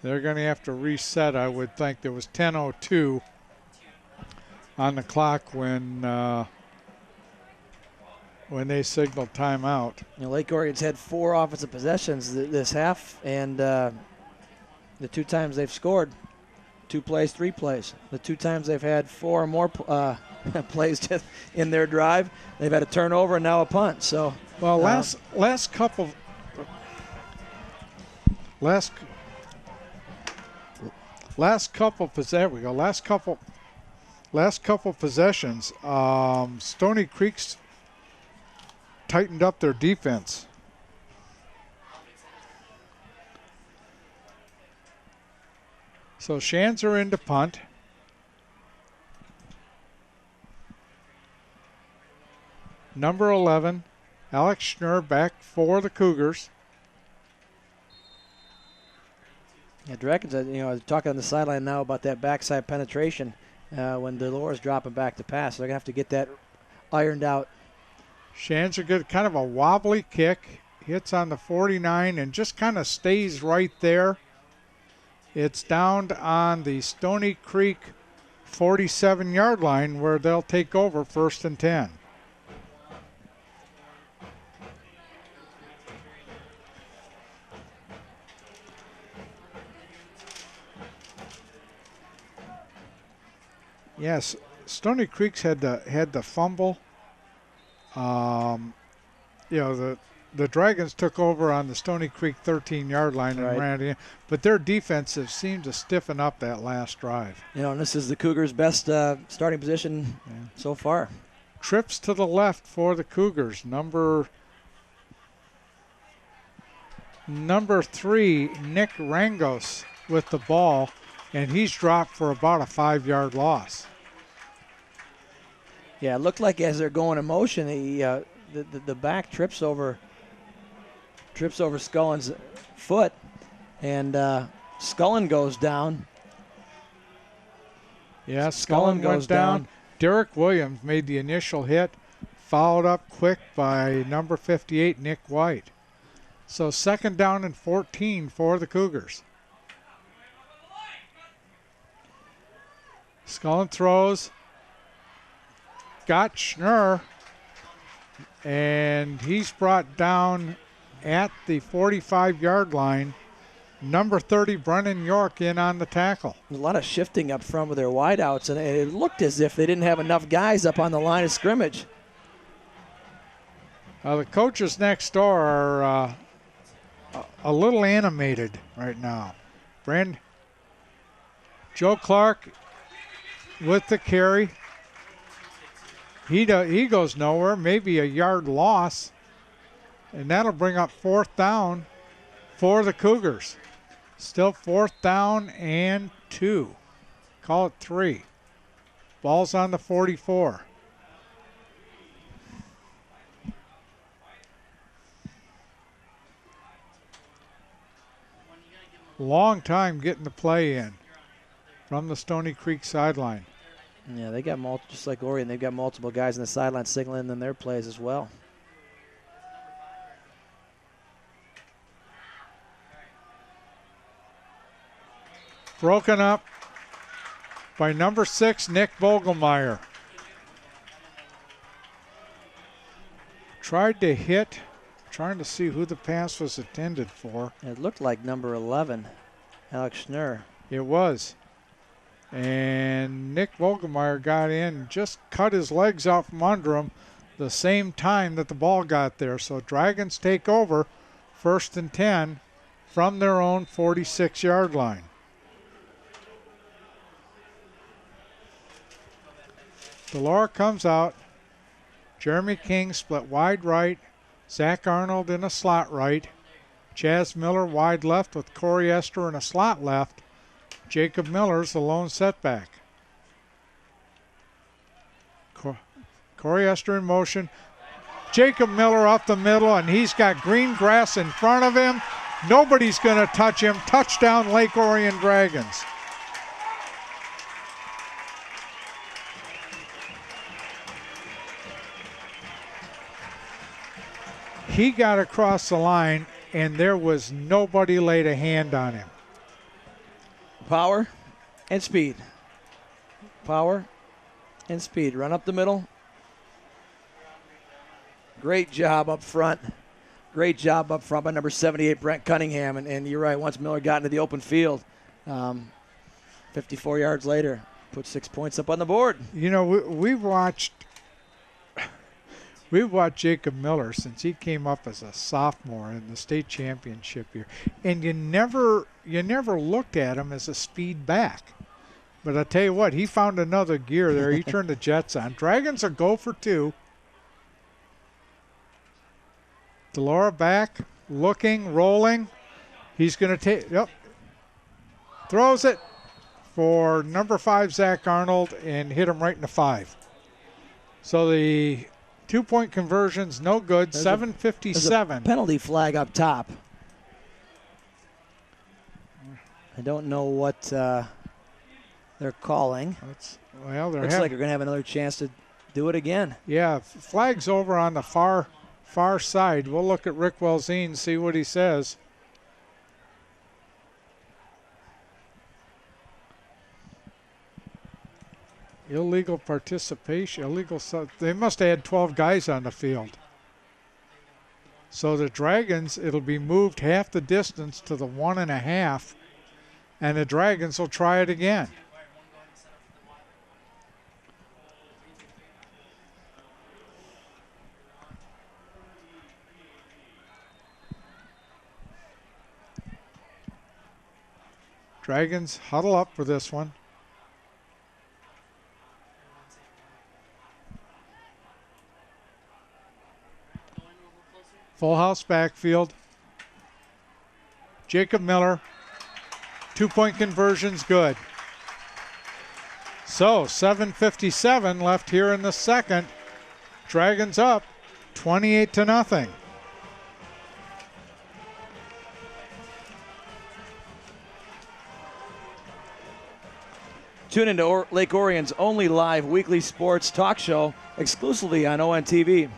They're going to have to reset, I would think. There was 10:02 on the clock when when they signaled timeout. You know, Lake Orion's had 4 offensive possessions this half, and the 2 times they've scored, 2 plays, 3 plays. The 2 times they've had 4 or more plays in their drive, they've had a turnover and now a punt. So, well, last couple possessions, Stoney Creek's tightened up their defense. So Schanzer into punt. Number 11, Alex Schnurr back for the Cougars. Yeah, Dragons, talking on the sideline now about that backside penetration when DeLore's dropping back to pass. So they're going to have to get that ironed out. Schanzer good, kind of a wobbly kick. Hits on the 49 and just kind of stays right there. It's down on the Stoney Creek 47-yard line where they'll take over 1st and 10. Yes, Stoney Creek's had the fumble. The Dragons took over on the Stoney Creek 13-yard line and ran it in, but their defensive seemed to stiffen up that last drive. And this is the Cougars' best starting position so far. Trips to the left for the Cougars. Number 3, Nick Rangos with the ball, and he's dropped for about a 5-yard loss. Yeah, it looked like as they're going in motion, the back trips over Scullen's foot, and Scullen goes down. Yeah, Scullen goes down. Derek Williams made the initial hit, followed up quick by number 58, Nick White. So 2nd down and 14 for the Cougars. Scullen throws. Got Schnurr, and he's brought down at the 45-yard line. Number 30, Brennan York, in on the tackle. A lot of shifting up front with their wideouts, and it looked as if they didn't have enough guys up on the line of scrimmage. The coaches next door are a little animated right now. Joe Clark with the carry. He goes nowhere, maybe a yard loss, and that'll bring up 4th down for the Cougars. Still 4th down and 2. Call it 3. Ball's on the 44. Long time getting the play in from the Stoney Creek sideline. Yeah, they got just like Orion, they've got multiple guys on the sideline signaling them their plays as well. Broken up by number 6, Nick Vogelmeyer. Tried to hit, trying to see who the pass was intended for. It looked like number 11, Alex Schnurr. It was. And Nick Vogelmeyer got in and just cut his legs out from under him the same time that the ball got there. So Dragons take over 1st and 10 from their own 46-yard line. Delora comes out. Jeremy King split wide right. Zach Arnold in a slot right. Chaz Miller wide left with Corey Esther in a slot left. Jacob Miller's the lone setback. Corey Esther in motion. Jacob Miller up the middle, and he's got green grass in front of him. Nobody's going to touch him. Touchdown, Lake Orion Dragons. He got across the line, and there was nobody laid a hand on him. Power and speed. Power and speed. Run up the middle. Great job up front. Great job up front by number 78, Brent Cunningham. And you're right, once Miller got into the open field, 54 yards later, put 6 points up on the board. You know, we've watched Jacob Miller since he came up as a sophomore in the state championship year, and you never looked at him as a speed back. But I tell you what, he found another gear there. He turned the jets on. Dragons will go for 2. Delora back, looking, rolling. He's going to take, throws it for number 5, Zach Arnold, and hit him right in the 5. So the 2-point conversion's no good, 7:57. Penalty flag up top. I don't know what they're calling. Looks like they're going to have another chance to do it again. Yeah, flag's over on the far side. We'll look at Rick Welzine, see what he says. Illegal participation, they must have had 12 guys on the field. So the Dragons, it'll be moved half the distance to the 1.5, and the Dragons will try it again. Dragons huddle up for this one. Full house backfield. Jacob Miller. 2-point conversion's good. So 7:57 left here in the second. Dragons up 28-0. Tune into Lake Orion's only live weekly sports talk show exclusively on ONTV.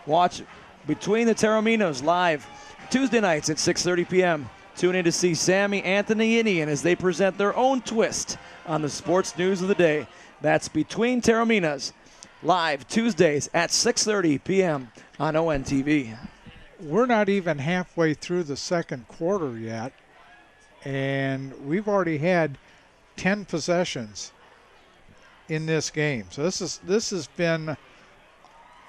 Watch Between the Taorminos live Tuesday nights at 6:30 p.m. Tune in to see Sammy, Anthony, and Ian as they present their own twist on the sports news of the day. That's Between Taorminos live Tuesdays at 6:30 p.m. on ONTV. We're not even halfway through the second quarter yet, and we've already had 10 possessions in this game. So this has been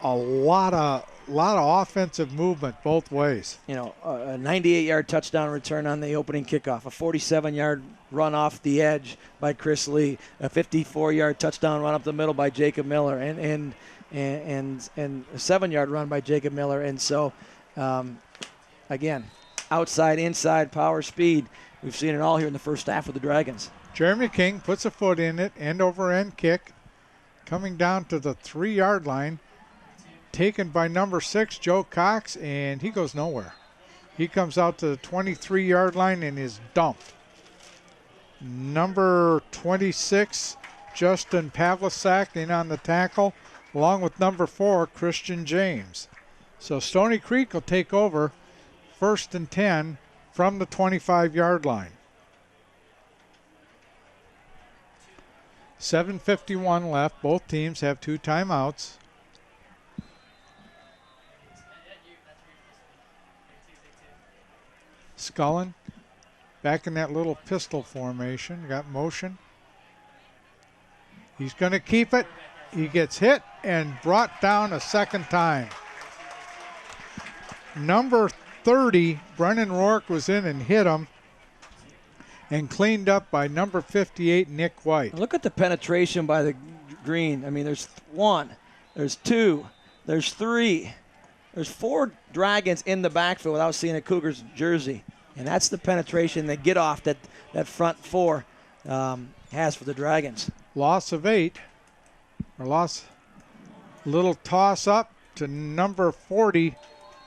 a lot of offensive movement both ways. You know, a 98-yard touchdown return on the opening kickoff, a 47-yard run off the edge by Chris Lee, a 54-yard touchdown run up the middle by Jacob Miller, and a 7-yard run by Jacob Miller. And so, again, outside, inside, power, speed. We've seen it all here in the first half with the Dragons. Jeremy King puts a foot in it, end-over-end kick, coming down to the 3-yard line, taken by number 6, Joe Cox, and he goes nowhere. He comes out to the 23-yard line and is dumped. Number 26, Justin Pavlicek, in on the tackle, along with number 4, Christian James. So Stoney Creek will take over 1st and 10 from the 25-yard line. 7:51 left. Both teams have 2 timeouts. Scullin back in that little pistol formation. Got motion. He's going to keep it. He gets hit and brought down a second time. Number 30, Brennan Rourke, was in and hit him, and cleaned up by number 58, Nick White. Look at the penetration by the green. I mean, there's 1, there's 2, there's 3, there's 4 Dragons in the backfield without seeing a Cougars jersey. And that's the penetration they get off that front 4 has for the Dragons. Loss of 8, or loss, little toss up to number 40,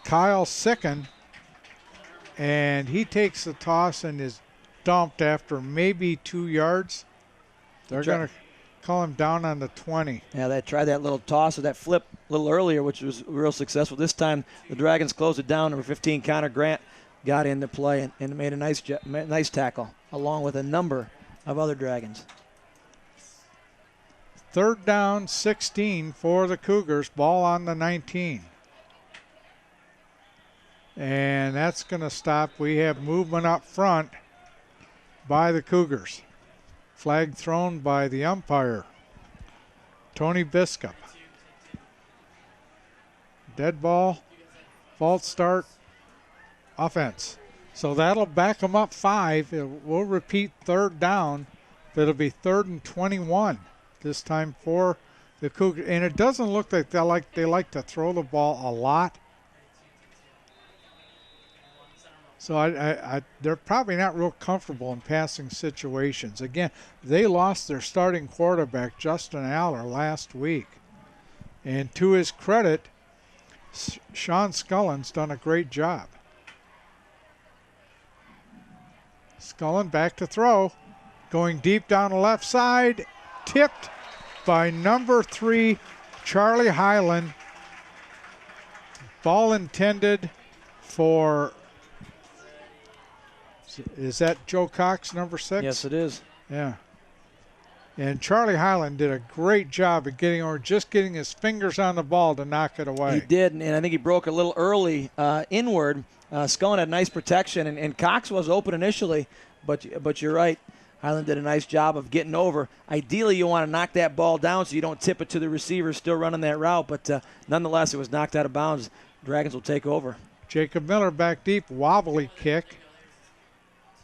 Kyle Sicken, and he takes the toss and is dumped after maybe 2 yards. They're going to call him down on the 20. Yeah, they tried that little toss or that flip a little earlier, which was real successful. This time the Dragons closed it down. Number 15, Connor Grant, got into play and made a nice tackle, along with a number of other Dragons. 3rd down, 16 for the Cougars. Ball on the 19. And that's going to stop. We have movement up front by the Cougars. Flag thrown by the umpire, Tony Biscup. Dead ball, false start, offense. So that'll back them up 5. We'll repeat third down. It'll be 3rd and 21 this time for the Cougars. And it doesn't look like they like to throw the ball a lot. So they're probably not real comfortable in passing situations. Again, they lost their starting quarterback, Justin Aller, last week. And to his credit, Sean Scullen's done a great job. Scullen back to throw. Going deep down the left side. Tipped by number 3, Charlie Highland. Ball intended for... Is that Joe Cox, number 6? Yes, it is. Yeah. And Charlie Highland did a great job of getting his fingers on the ball to knock it away. He did, and I think he broke a little early inward. Scullen had nice protection, and Cox was open initially, but you're right. Highland did a nice job of getting over. Ideally, you want to knock that ball down so you don't tip it to the receiver still running that route, but nonetheless, it was knocked out of bounds. Dragons will take over. Jacob Miller back deep, wobbly kick.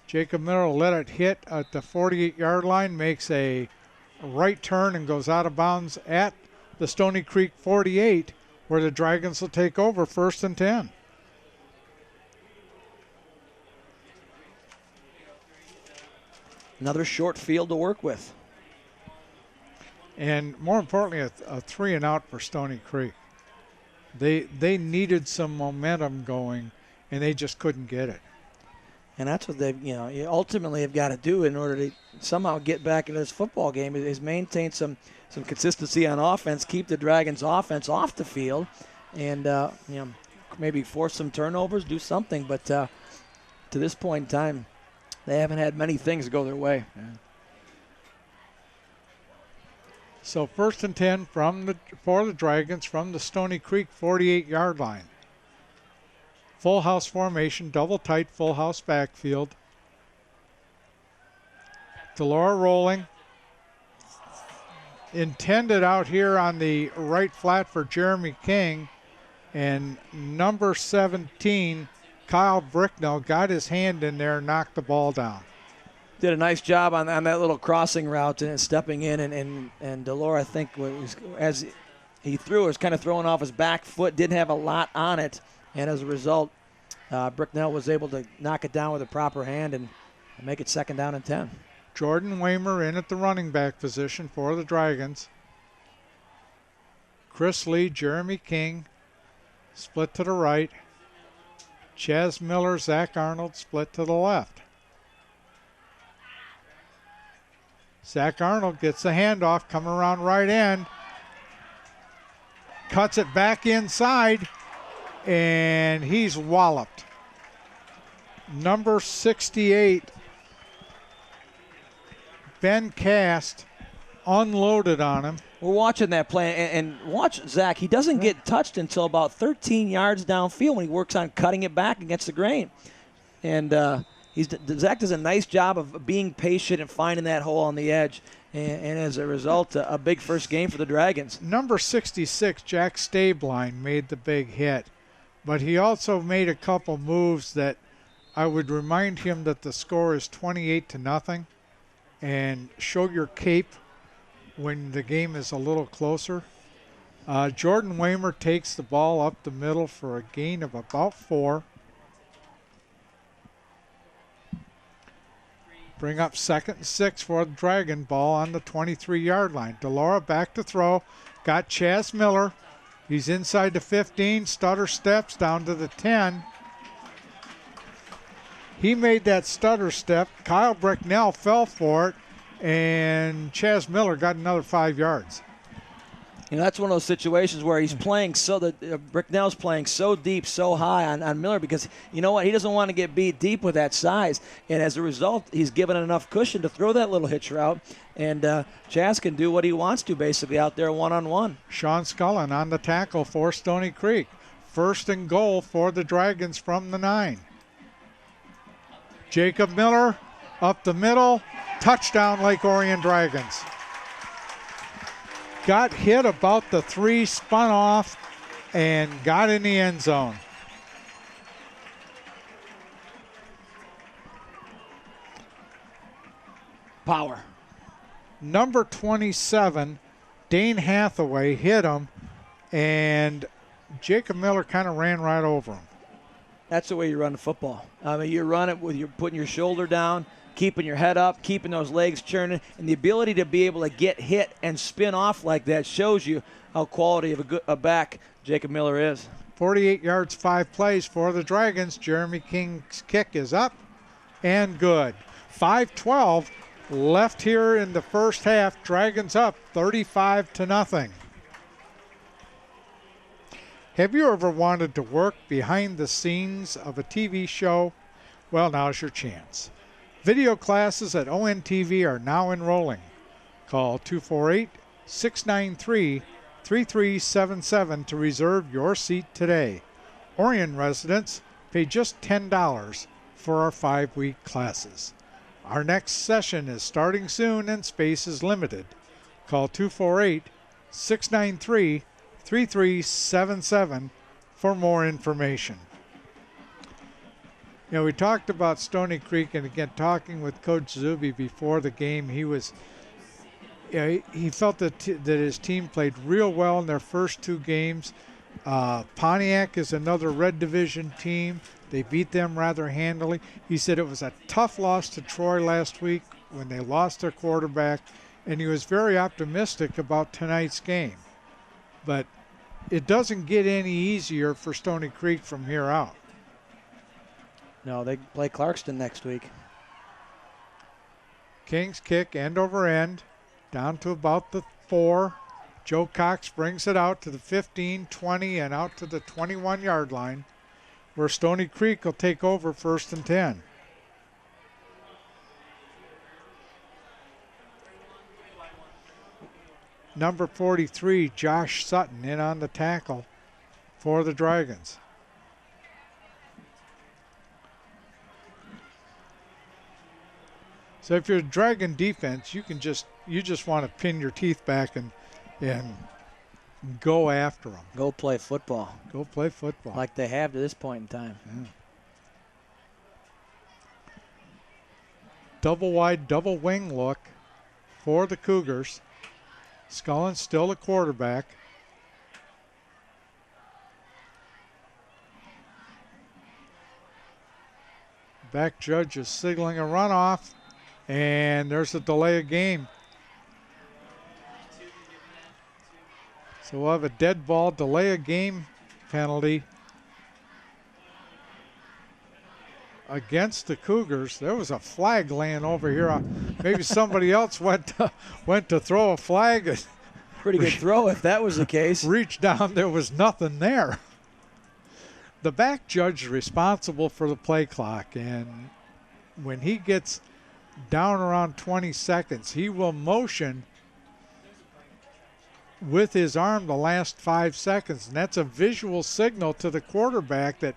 Jacob Miller let it hit at the 48-yard line, makes a right turn and goes out of bounds at the Stoney Creek 48, where the Dragons will take over 1st and 10. Another short field to work with. And more importantly, a 3 and out for Stoney Creek. They needed some momentum going, and they just couldn't get it. And that's what they, you ultimately have got to do in order to somehow get back into this football game is maintain some consistency on offense, keep the Dragons' offense off the field, and maybe force some turnovers, do something. But to this point in time, they haven't had many things go their way. Yeah. So 1st and 10 for the Dragons from the Stoney Creek 48-yard line. Full house formation, double tight, full house backfield. Delora rolling. Intended out here on the right flat for Jeremy King. And number 17, Kyle Bricknell, got his hand in there and knocked the ball down. Did a nice job on that little crossing route and stepping in. And Delora, I think, as he threw, was kind of throwing off his back foot, didn't have a lot on it. And as a result, Bricknell was able to knock it down with a proper hand and make it 2nd down and 10. Jordan Waymer in at the running back position for the Dragons. Chris Lee, Jeremy King, split to the right. Chaz Miller, Zach Arnold, split to the left. Zach Arnold gets the handoff, coming around right end. Cuts it back inside. And he's walloped. Number 68, Ben Cast, unloaded on him. We're watching that play, and watch Zach. He doesn't get touched until about 13 yards downfield when he works on cutting it back against the grain. And Zach does a nice job of being patient and finding that hole on the edge. And as a result, a big first game for the Dragons. Number 66, Jack Stabline, made the big hit. But he also made a couple moves that I would remind him that the score is 28-0, and show your cape when the game is a little closer. Jordan Waymer takes the ball up the middle for a gain of about 4. Bring up 2nd and 6 for the Dragon. Ball on the 23-yard line. Delora back to throw. Got Chaz Miller. He's inside the 15, stutter steps down to the 10. He made that stutter step. Kyle Bricknell fell for it, and Chaz Miller got another 5 yards. That's one of those situations where he's playing Bricknell's playing so deep, so high on Miller because, you know what, he doesn't want to get beat deep with that size. And as a result, he's given enough cushion to throw that little hitch route. And Chaz can do what he wants to basically out there one-on-one. Sean Scullen on the tackle for Stoney Creek. First and goal for the Dragons from the 9. Jacob Miller up the middle. Touchdown, Lake Orion Dragons. Got hit about the 3, spun off, and got in the end zone. Power. Number 27, Dane Hathaway, hit him, and Jacob Miller kind of ran right over him. That's the way you run the football. I mean, you run it with you putting your shoulder down, keeping your head up, keeping those legs churning, and the ability to be able to get hit and spin off like that shows you how quality of a back Jacob Miller is. 48 yards, 5 plays for the Dragons. Jeremy King's kick is up and good. 5:12 left here in the first half. Dragons up 35-0. Have you ever wanted to work behind the scenes of a TV show? Well, now's your chance. Video classes at ONTV are now enrolling. Call 248-693-3377 to reserve your seat today. Orion residents pay just $10 for our 5-week classes. Our next session is starting soon and space is limited. Call 248-693-3377 for more information. You know, we talked about Stoney Creek, and again, talking with Coach Zuby before the game, he felt that his team played real well in their first 2 games. Pontiac is another Red Division team. They beat them rather handily. He said it was a tough loss to Troy last week when they lost their quarterback, and he was very optimistic about tonight's game. But it doesn't get any easier for Stoney Creek from here out. No, they play Clarkston next week. King's kick end over end, down to about the 4. Joe Cox brings it out to the 15, 20, and out to the 21-yard line, where Stoney Creek will take over 1st and 10. Number 43, Josh Sutton, in on the tackle for the Dragons. So if you're a Dragon defense, you just want to pin your teeth back and go after them. Go play football. Go play football. Like they have to this point in time. Yeah. Double wide, double wing look for the Cougars. Scullin still the quarterback. Back judge is signaling a runoff, and there's a delay of game. So we'll have a dead ball, delay of game penalty against the Cougars. There was a flag laying over here. Maybe somebody else went to throw a flag. Pretty good throw if that was the case. Reached down, there was nothing there. The back judge is responsible for the play clock, and when he gets down around 20 seconds, he will motion with his arm the last 5 seconds, and that's a visual signal to the quarterback that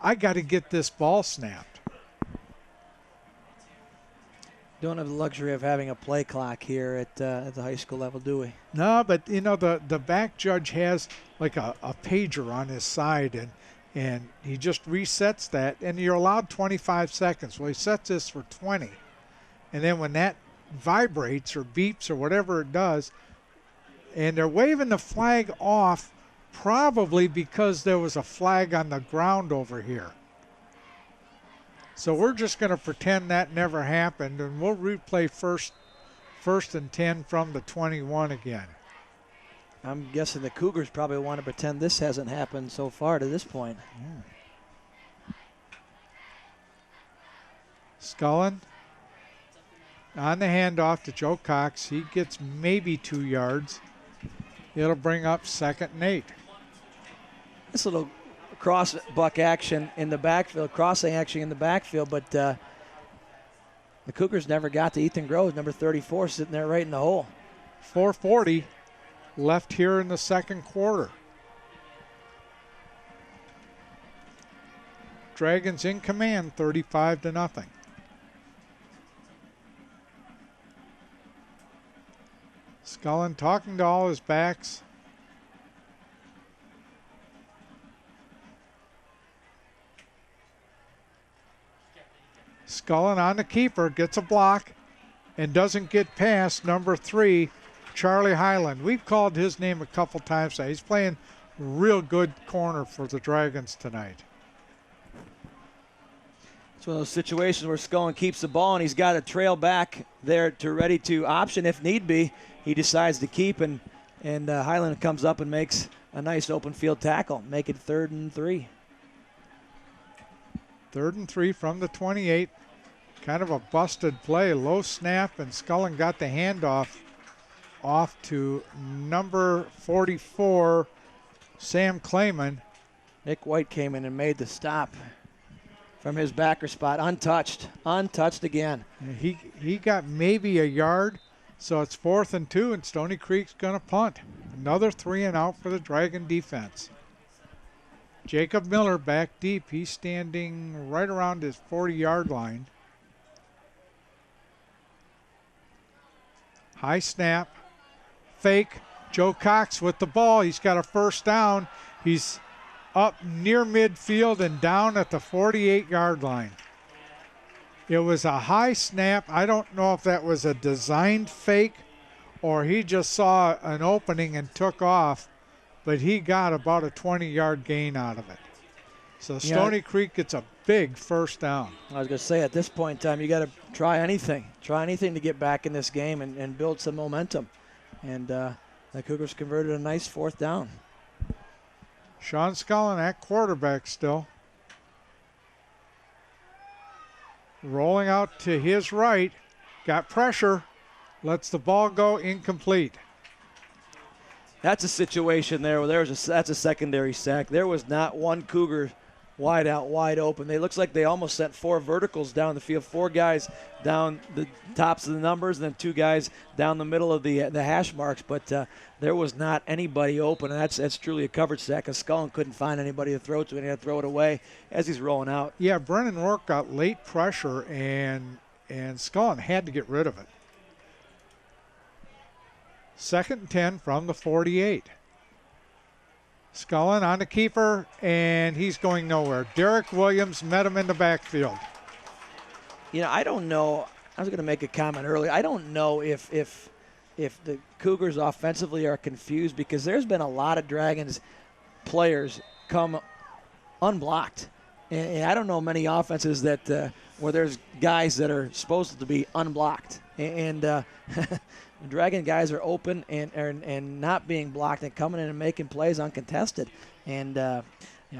I got to get this ball snapped. Don't have the luxury of having a play clock here at the high school level, do we? No, but you know the back judge has like a pager on his side, and he just resets that, and you're allowed 25 seconds. Well, he sets this for 20, and then when that vibrates or beeps or whatever it does, and they're waving the flag off probably because there was a flag on the ground over here. So we're just going to pretend that never happened, and we'll replay first and 10 from the 21 again. I'm guessing the Cougars probably want to pretend this hasn't happened so far to this point. Yeah. Scullin on the handoff to Joe Cox. He gets maybe 2 yards. It'll bring up 2nd and 8. This little cross buck action in the backfield, crossing action in the backfield, but the Cougars never got to Ethan Groves, number 34, sitting there right in the hole. 4:40 left here in the second quarter. Dragons in command, 35-0. Scullin talking to all his backs. Scullin on the keeper, gets a block and doesn't get past number 3, Charlie Highland. We've called his name a couple times now. He's playing real good corner for the Dragons tonight. It's one of those situations where Scullin keeps the ball and he's got a trail back there to ready to option if need be. He decides to keep, and Highland comes up and makes a nice open field tackle, make it 3rd and 3. 3rd and 3 from the 28. Kind of a busted play, low snap, and Scullin got the handoff off to number 44, Sam Clayman. Nick White came in and made the stop from his backer spot, untouched again. He got maybe a yard, so it's 4th and 2, and Stoney Creek's gonna punt. Another 3 and out for the Dragon defense. Jacob Miller back deep. He's standing right around his 40-yard line. High snap, fake. Joe Cox with the ball. He's got a first down. He's up near midfield and down at the 48-yard line. It was a high snap. I don't know if that was a designed fake or he just saw an opening and took off, but he got about a 20-yard gain out of it. So Stoney Creek gets a big first down. I was going to say, at this point in time, you got to try anything to get back in this game and build some momentum. And the Cougars converted a nice 4th down. Sean Scullin at quarterback still. Rolling out to his right, got pressure, lets the ball go incomplete. That's a situation there where that's a secondary sack. There was not one Cougar wide out, wide open. It looks like they almost sent 4 verticals down the field, 4 guys down the tops of the numbers, and then 2 guys down the middle of the hash marks. But there was not anybody open, and that's truly a coverage sack. Because Scullin couldn't find anybody to throw to, and he had to throw it away as he's rolling out. Yeah, Brennan Rourke got late pressure, and Scullin had to get rid of it. 2nd and 10 from the 48. Scullin on the keeper, and he's going nowhere. Derek Williams met him in the backfield. You know, I don't know. I was going to make a comment earlier. I don't know if the Cougars offensively are confused, because there's been a lot of Dragons players come unblocked. And I don't know many offenses that where there's guys that are supposed to be unblocked. And the Dragon guys are open and not being blocked and coming in and making plays uncontested. And I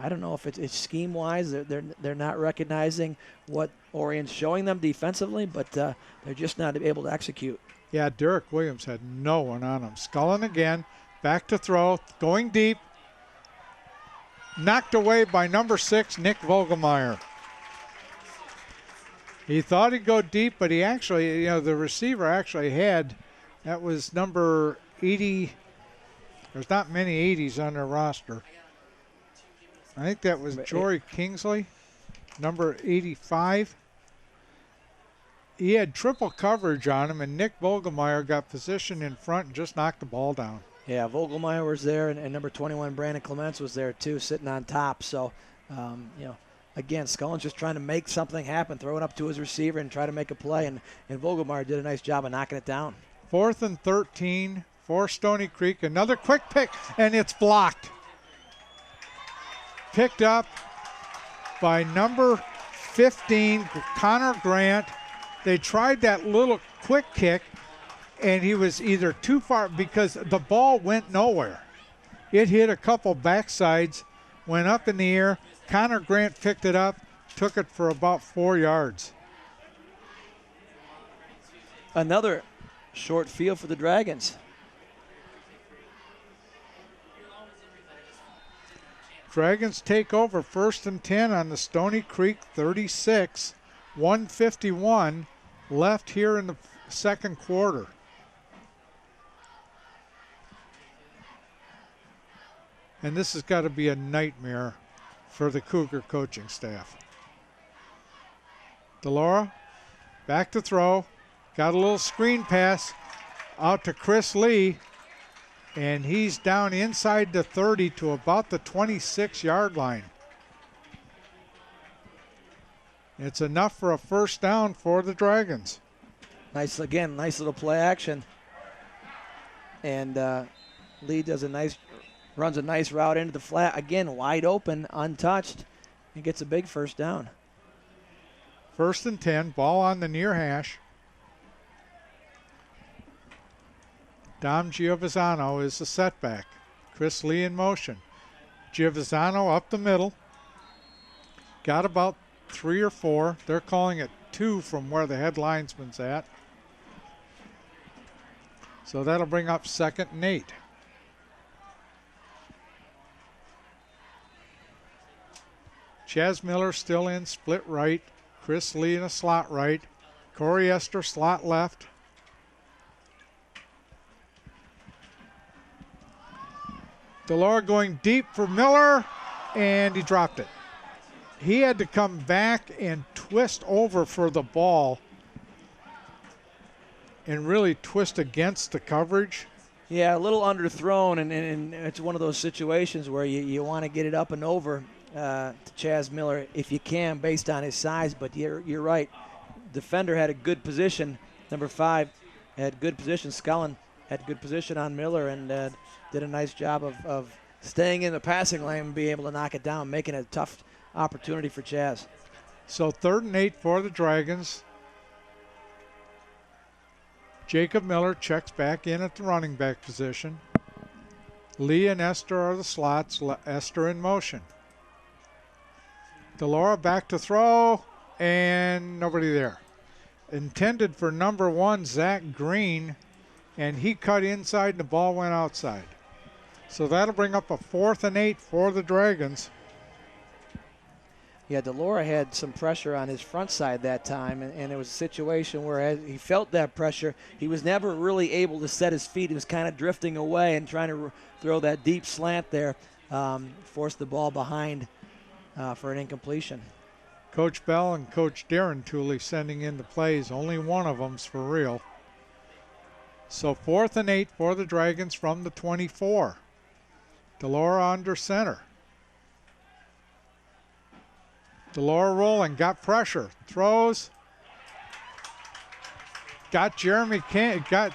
don't know if it's scheme-wise. They're not recognizing what Orion's showing them defensively, but they're just not able to execute. Yeah, Derek Williams had no one on him. Scullin again, back to throw, going deep. Knocked away by number 6, Nick Vogelmeyer. He thought he'd go deep, but he actually, the receiver actually had, that was number 80. There's not many 80s on their roster. I think that was Jory Kingsley, number 85. He had triple coverage on him, and Nick Vogelmeyer got positioned in front and just knocked the ball down. Yeah, Vogelmeyer was there, and number 21, Brandon Clements, was there too, sitting on top. So, again, Scullin's just trying to make something happen, throw it up to his receiver and try to make a play, and Vogelmeyer did a nice job of knocking it down. 4th and 13 for Stoney Creek. Another quick pick, and it's blocked. Picked up by number 15, Connor Grant. They tried that little quick kick, and he was either too far because the ball went nowhere. It hit a couple backsides, went up in the air. Connor Grant picked it up, took it for about 4 yards. Another short field for the Dragons. Dragons take over 1st and 10 on the Stoney Creek 36. 1:51 left here in the second quarter. And this has got to be a nightmare for the Cougar coaching staff. DeLaura back to throw. Got a little screen pass out to Chris Lee. And he's down inside the 30 to about the 26-yard line. It's enough for a first down for the Dragons. Nice little play action. And Lee runs a nice route into the flat. Again, wide open, untouched, and gets a big first down. 1st and 10, ball on the near hash. Dom Giovazzano is the setback. Chris Lee in motion. Giovazzano up the middle. Got about 3 or 4. They're calling it 2 from where the head linesman's at. So that'll bring up 2nd and 8. Chaz Miller still in split right. Chris Lee in a slot right. Corey Esther slot left. DeLaura going deep for Miller, and he dropped it. He had to come back and twist over for the ball and really twist against the coverage. Yeah, a little underthrown, and it's one of those situations where you want to get it up and over to Chaz Miller if you can based on his size, but you're right. Defender had a good position. Number 5 had good position. Scullin had good position on Miller and did a nice job of staying in the passing lane and being able to knock it down, making it a tough opportunity for Chaz. So 3rd and 8 for the Dragons. Jacob Miller checks back in at the running back position. Lee and Esther are the slots. Esther in motion. DeLaura back to throw, and nobody there. Intended for number 1, Zach Green, and he cut inside and the ball went outside. So that'll bring up a 4th and 8 for the Dragons. Yeah, DeLaura had some pressure on his front side that time, and it was a situation where as he felt that pressure, he was never really able to set his feet. He was kind of drifting away and trying to throw that deep slant there, forced the ball behind for an incompletion. Coach Bell and Coach Darren Tooley sending in the plays. Only one of them's for real. So 4th and 8 for the Dragons from the 24. DeLaura under center. DeLaura rolling, got pressure, throws. Got Jeremy King, got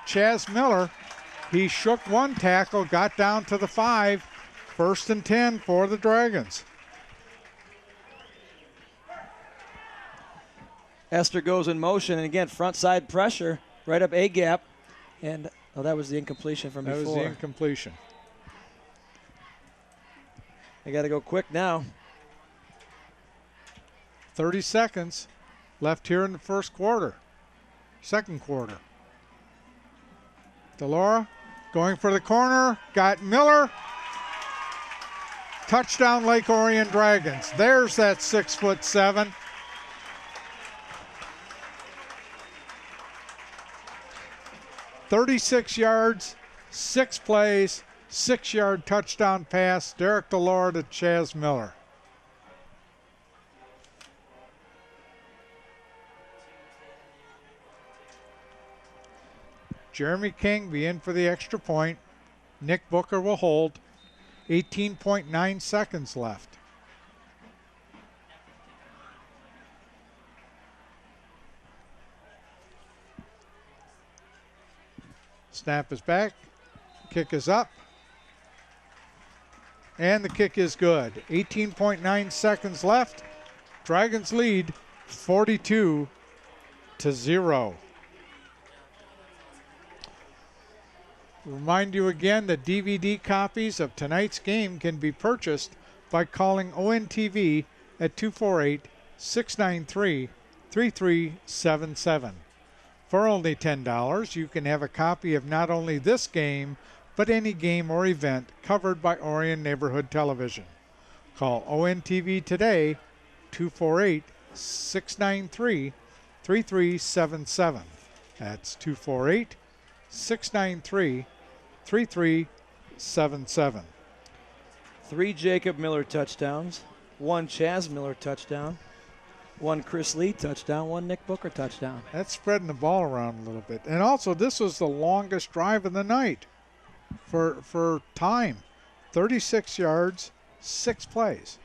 Chaz Miller. He shook one tackle, got down to the 5. 1st and 10 for the Dragons. Esther goes in motion, and again, front side pressure, right up A gap. And that was the incompletion from before. That was the incompletion. They got to go quick now. 30 seconds left here in the second quarter. DeLaura going for the corner, got Miller. Touchdown Lake Orion Dragons. There's that 6'7". 36 yards, 6 plays, 6-yard touchdown pass. Derek DeLaura to Chaz Miller. Jeremy King be in for the extra point. Nick Booker will hold. 18.9 seconds left. Snap is back. Kick is up. And the kick is good. 18.9 seconds left. Dragons lead 42-0. Remind you again that DVD copies of tonight's game can be purchased by calling ONTV at 248-693-3377. For only $10, you can have a copy of not only this game, but any game or event covered by Orion Neighborhood Television. Call ONTV today, 248-693-3377. That's 248-693-3377. 3 Jacob Miller touchdowns, 1 Chaz Miller touchdown. One Chris Lee touchdown, one Nick Booker touchdown. That's spreading the ball around a little bit. And also, this was the longest drive of the night for time. 36 yards, 6 plays.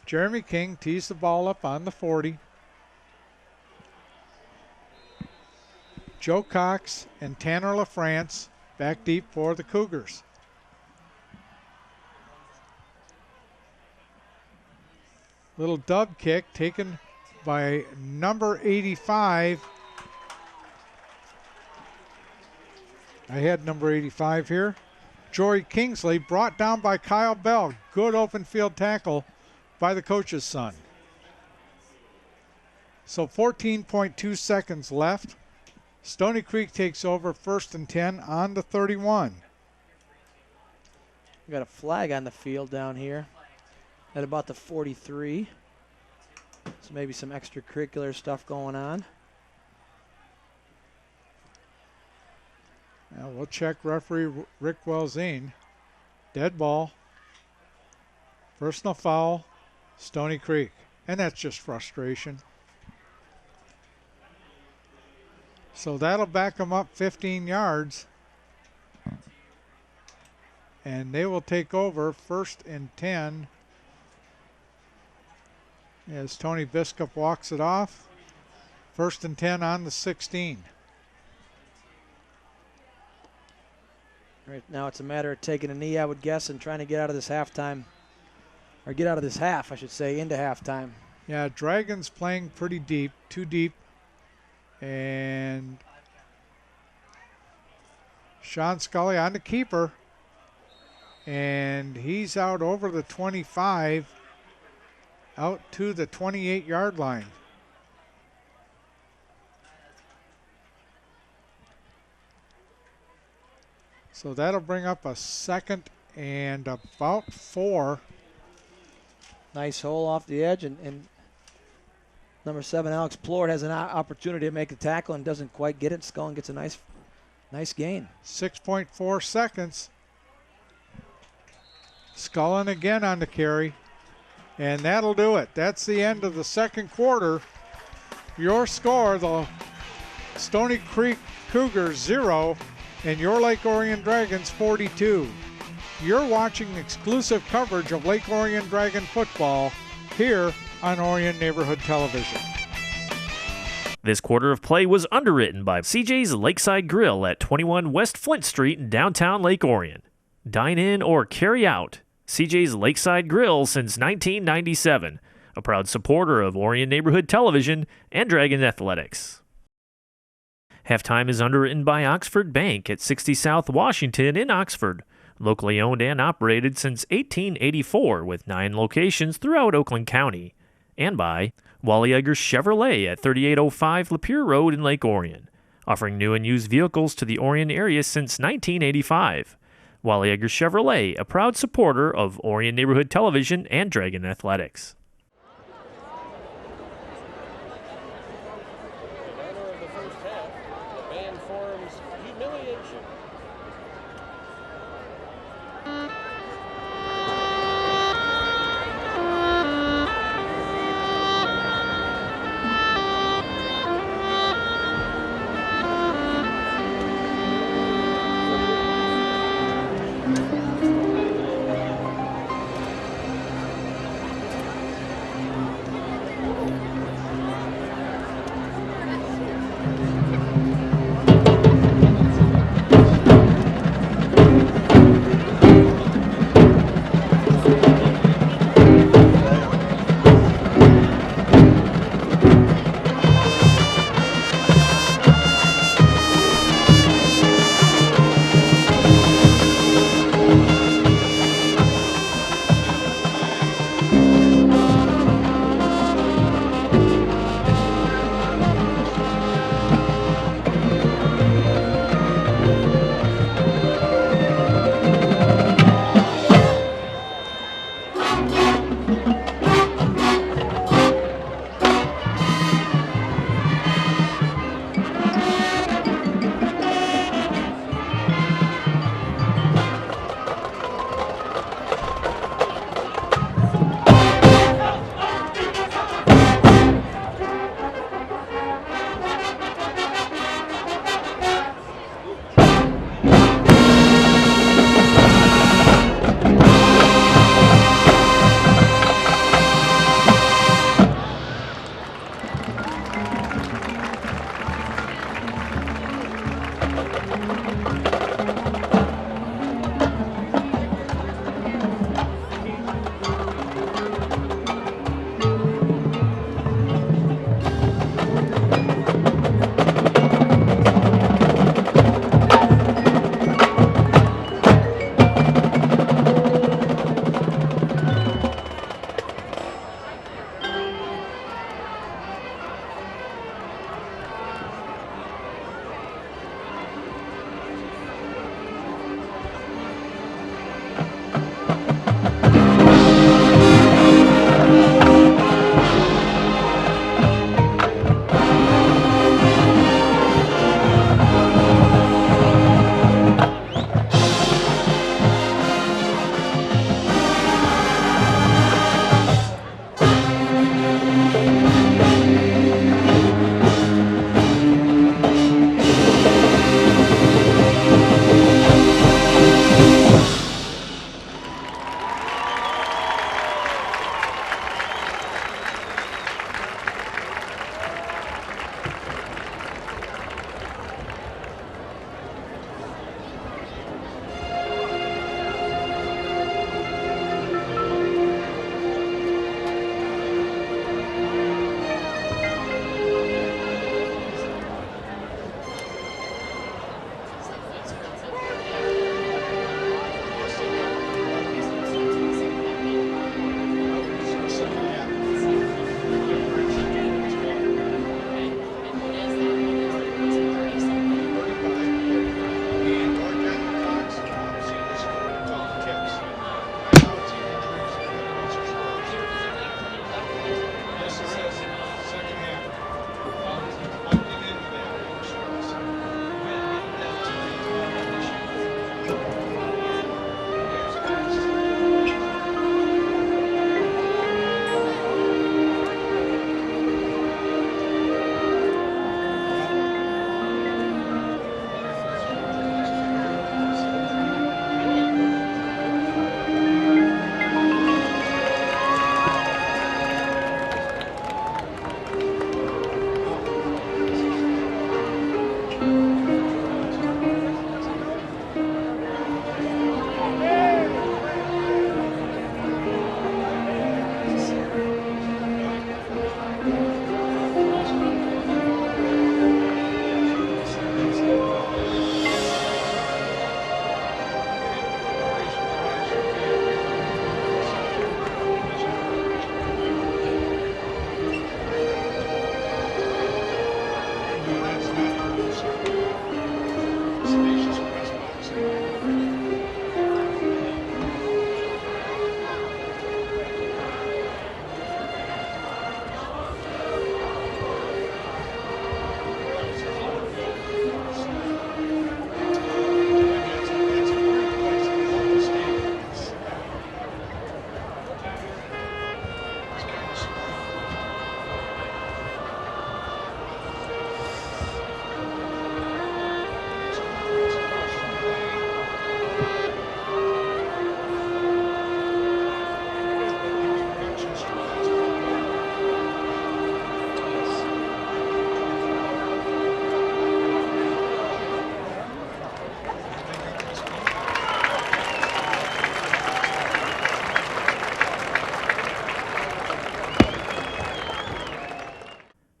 Jeremy King tees the ball up on the 40. Joe Cox and Tanner LaFrance back deep for the Cougars. Little dub kick taken by number 85. I had number 85 here. Jory Kingsley, brought down by Kyle Bell. Good open field tackle by the coach's son. So 14.2 seconds left. Stoney Creek takes over 1st and 10 on the 31. We got a flag on the field down here at about the 43. So maybe some extracurricular stuff going on. Now we'll check referee Rick Welzine. Dead ball. Personal foul, Stoney Creek. And that's just frustration. So that'll back them up 15 yards. And they will take over 1st and 10 as Tony Biskup walks it off. 1st and 10 on the 16. Right now it's a matter of taking a knee, I would guess, and trying to get out of this halftime, or get out of this half, I should say, into halftime. Yeah, Dragons playing pretty deep, too deep. And Sean Scully on the keeper. And he's out over the 25, out to the 28-yard line. So that'll bring up a 2nd and about 4. Nice hole off the edge, and number 7, Alex Plord, has an opportunity to make a tackle and doesn't quite get it. Scullin gets a nice gain. 6.4 seconds. Scullin again on the carry. And that'll do it. That's the end of the second quarter. Your score, the Stoney Creek Cougars 0 and your Lake Orion Dragons 42. You're watching exclusive coverage of Lake Orion Dragon football here on Orion Neighborhood Television. This quarter of play was underwritten by CJ's Lakeside Grill at 21 West Flint Street in downtown Lake Orion. Dine in or carry out. CJ's Lakeside Grill since 1997, a proud supporter of Orion Neighborhood Television and Dragon Athletics. Halftime is underwritten by Oxford Bank at 60 South Washington in Oxford, locally owned and operated since 1884 with 9 locations throughout Oakland County, and by Wally Eggers Chevrolet at 3805 Lapeer Road in Lake Orion, offering new and used vehicles to the Orion area since 1985. Wally Eggers Chevrolet, a proud supporter of Orion Neighborhood Television and Dragon Athletics.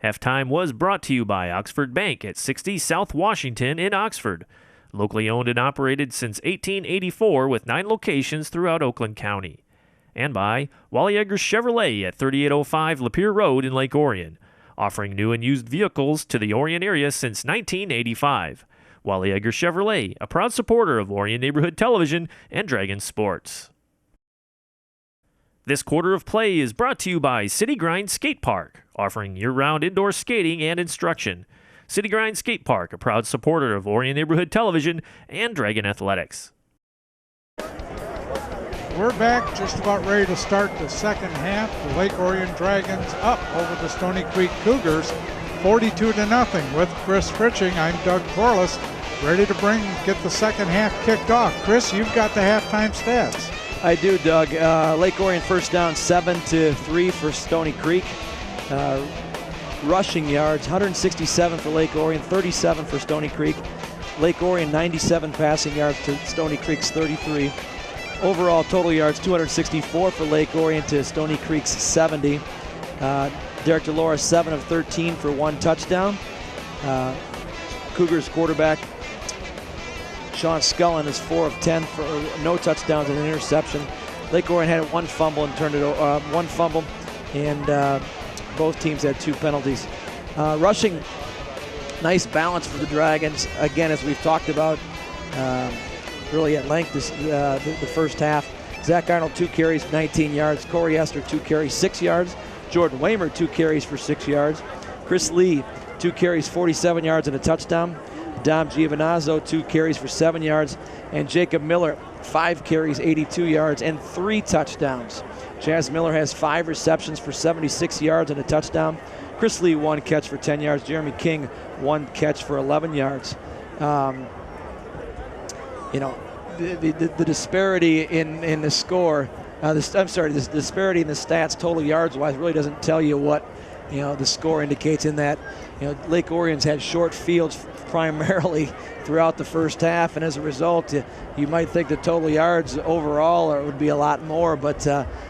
Halftime was brought to you by Oxford Bank at 60 South Washington in Oxford. Locally owned and operated since 1884 with 9 locations throughout Oakland County. And by Wally Eggers Chevrolet at 3805 Lapeer Road in Lake Orion, offering new and used vehicles to the Orion area since 1985. Wally Eggers Chevrolet, a proud supporter of Orion Neighborhood Television and Dragon Sports. This quarter of play is brought to you by City Grind Skate Park, offering year-round indoor skating and instruction. City Grind Skate Park, a proud supporter of Orion Neighborhood Television and Dragon Athletics. We're back, just about ready to start the second half. The Lake Orion Dragons up over the Stoney Creek Cougars, 42-0. With Chris Fritching, I'm Doug Corliss, ready to get the second half kicked off. Chris, you've got the halftime stats. I do, Doug. Lake Orion first down 7-3 for Stoney Creek. Rushing yards, 167 for Lake Orion, 37 for Stoney Creek. Lake Orion 97 passing yards to Stoney Creek's 33. Overall total yards 264 for Lake Orion to Stoney Creek's 70. Derek DeLora 7 of 13 for 1 touchdown. Cougars quarterback Sean Scullin is 4 of 10 for no touchdowns and an interception. Lake Orion had 1 fumble and turned it over, 1 fumble, and both teams had 2 penalties. Rushing, nice balance for the Dragons. Again, as we've talked about really at length the first half. Zach Arnold 2 carries, 19 yards. Corey Esther 2 carries, 6 yards. Jordan Waymer 2 carries for 6 yards. Chris Lee 2 carries, 47 yards and a touchdown. Dom Giovinazzo 2 carries for 7 yards, and Jacob Miller 5 carries, 82 yards, and 3 touchdowns. Chaz Miller has 5 receptions for 76 yards and a touchdown. Chris Lee 1 catch for 10 yards. Jeremy King 1 catch for 11 yards. The disparity in the score. The disparity in the stats, total yards wise, really doesn't tell you what the score indicates. In that, Lake Orion's had short fields primarily throughout the first half, and as a result, you might think the total yards overall would be a lot more, but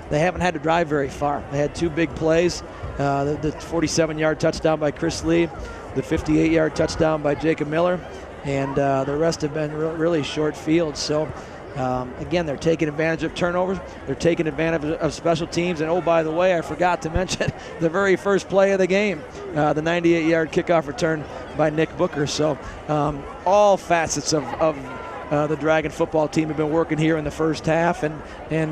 they haven't had to drive very far. They had 2 big plays, the 47-yard touchdown by Chris Lee, the 58-yard touchdown by Jacob Miller, and the rest have been really short fields. So again, they're taking advantage of turnovers. They're taking advantage of special teams. And, oh, by the way, I forgot to mention the very first play of the game, the 98-yard kickoff return by Nick Booker. So all facets of the Dragon football team have been working here in the first half, and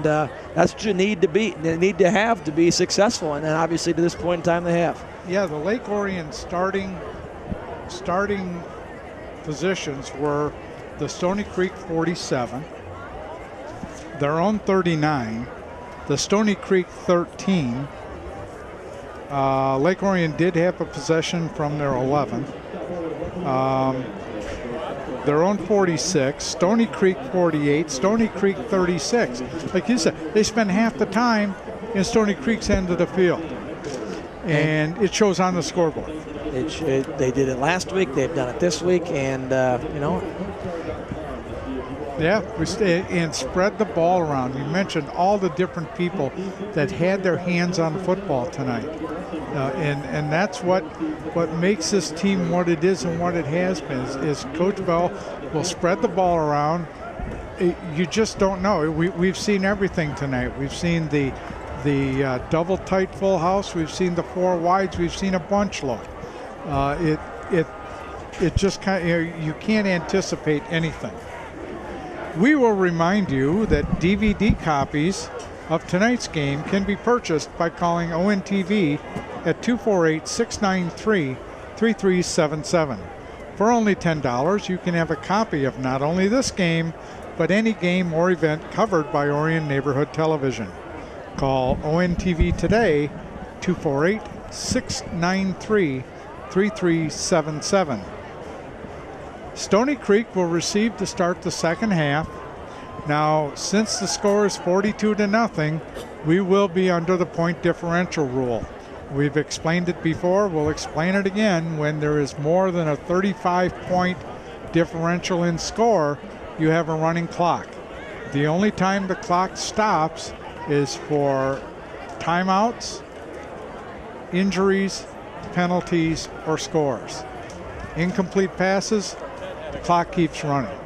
that's what you need to have to be successful. And obviously, to this point in time, they have. Yeah, the Lake Orion starting positions were the Stoney Creek 47, their own 39, the Stoney Creek 13. Lake Orion did have a possession from their 11. Their own 46, Stoney Creek 48, Stoney Creek 36. Like you said, they spend half the time in Stoney Creek's end of the field, and it shows on the scoreboard. They did it last week. They've done it this week, and Yeah, and spread the ball around. You mentioned all the different people that had their hands on football tonight, and that's what makes this team what it is and what it has been. Is Coach Bell will spread the ball around. You just don't know. We've seen everything tonight. We've seen the double tight full house. We've seen the 4 wides. We've seen a bunch look. It just kind of, you can't anticipate anything. We will remind you that DVD copies of tonight's game can be purchased by calling ONTV at 248-693-3377. For only $10, you can have a copy of not only this game, but any game or event covered by Orion Neighborhood Television. Call ONTV today, 248-693-3377. Stoney Creek will receive to start the second half. Now, since the score is 42-0, we will be under the point differential rule. We've explained it before. We'll explain it again. When there is more than a 35-point differential in score, you have a running clock. The only time the clock stops is for timeouts, injuries, penalties, or scores. Incomplete passes, the clock keeps running.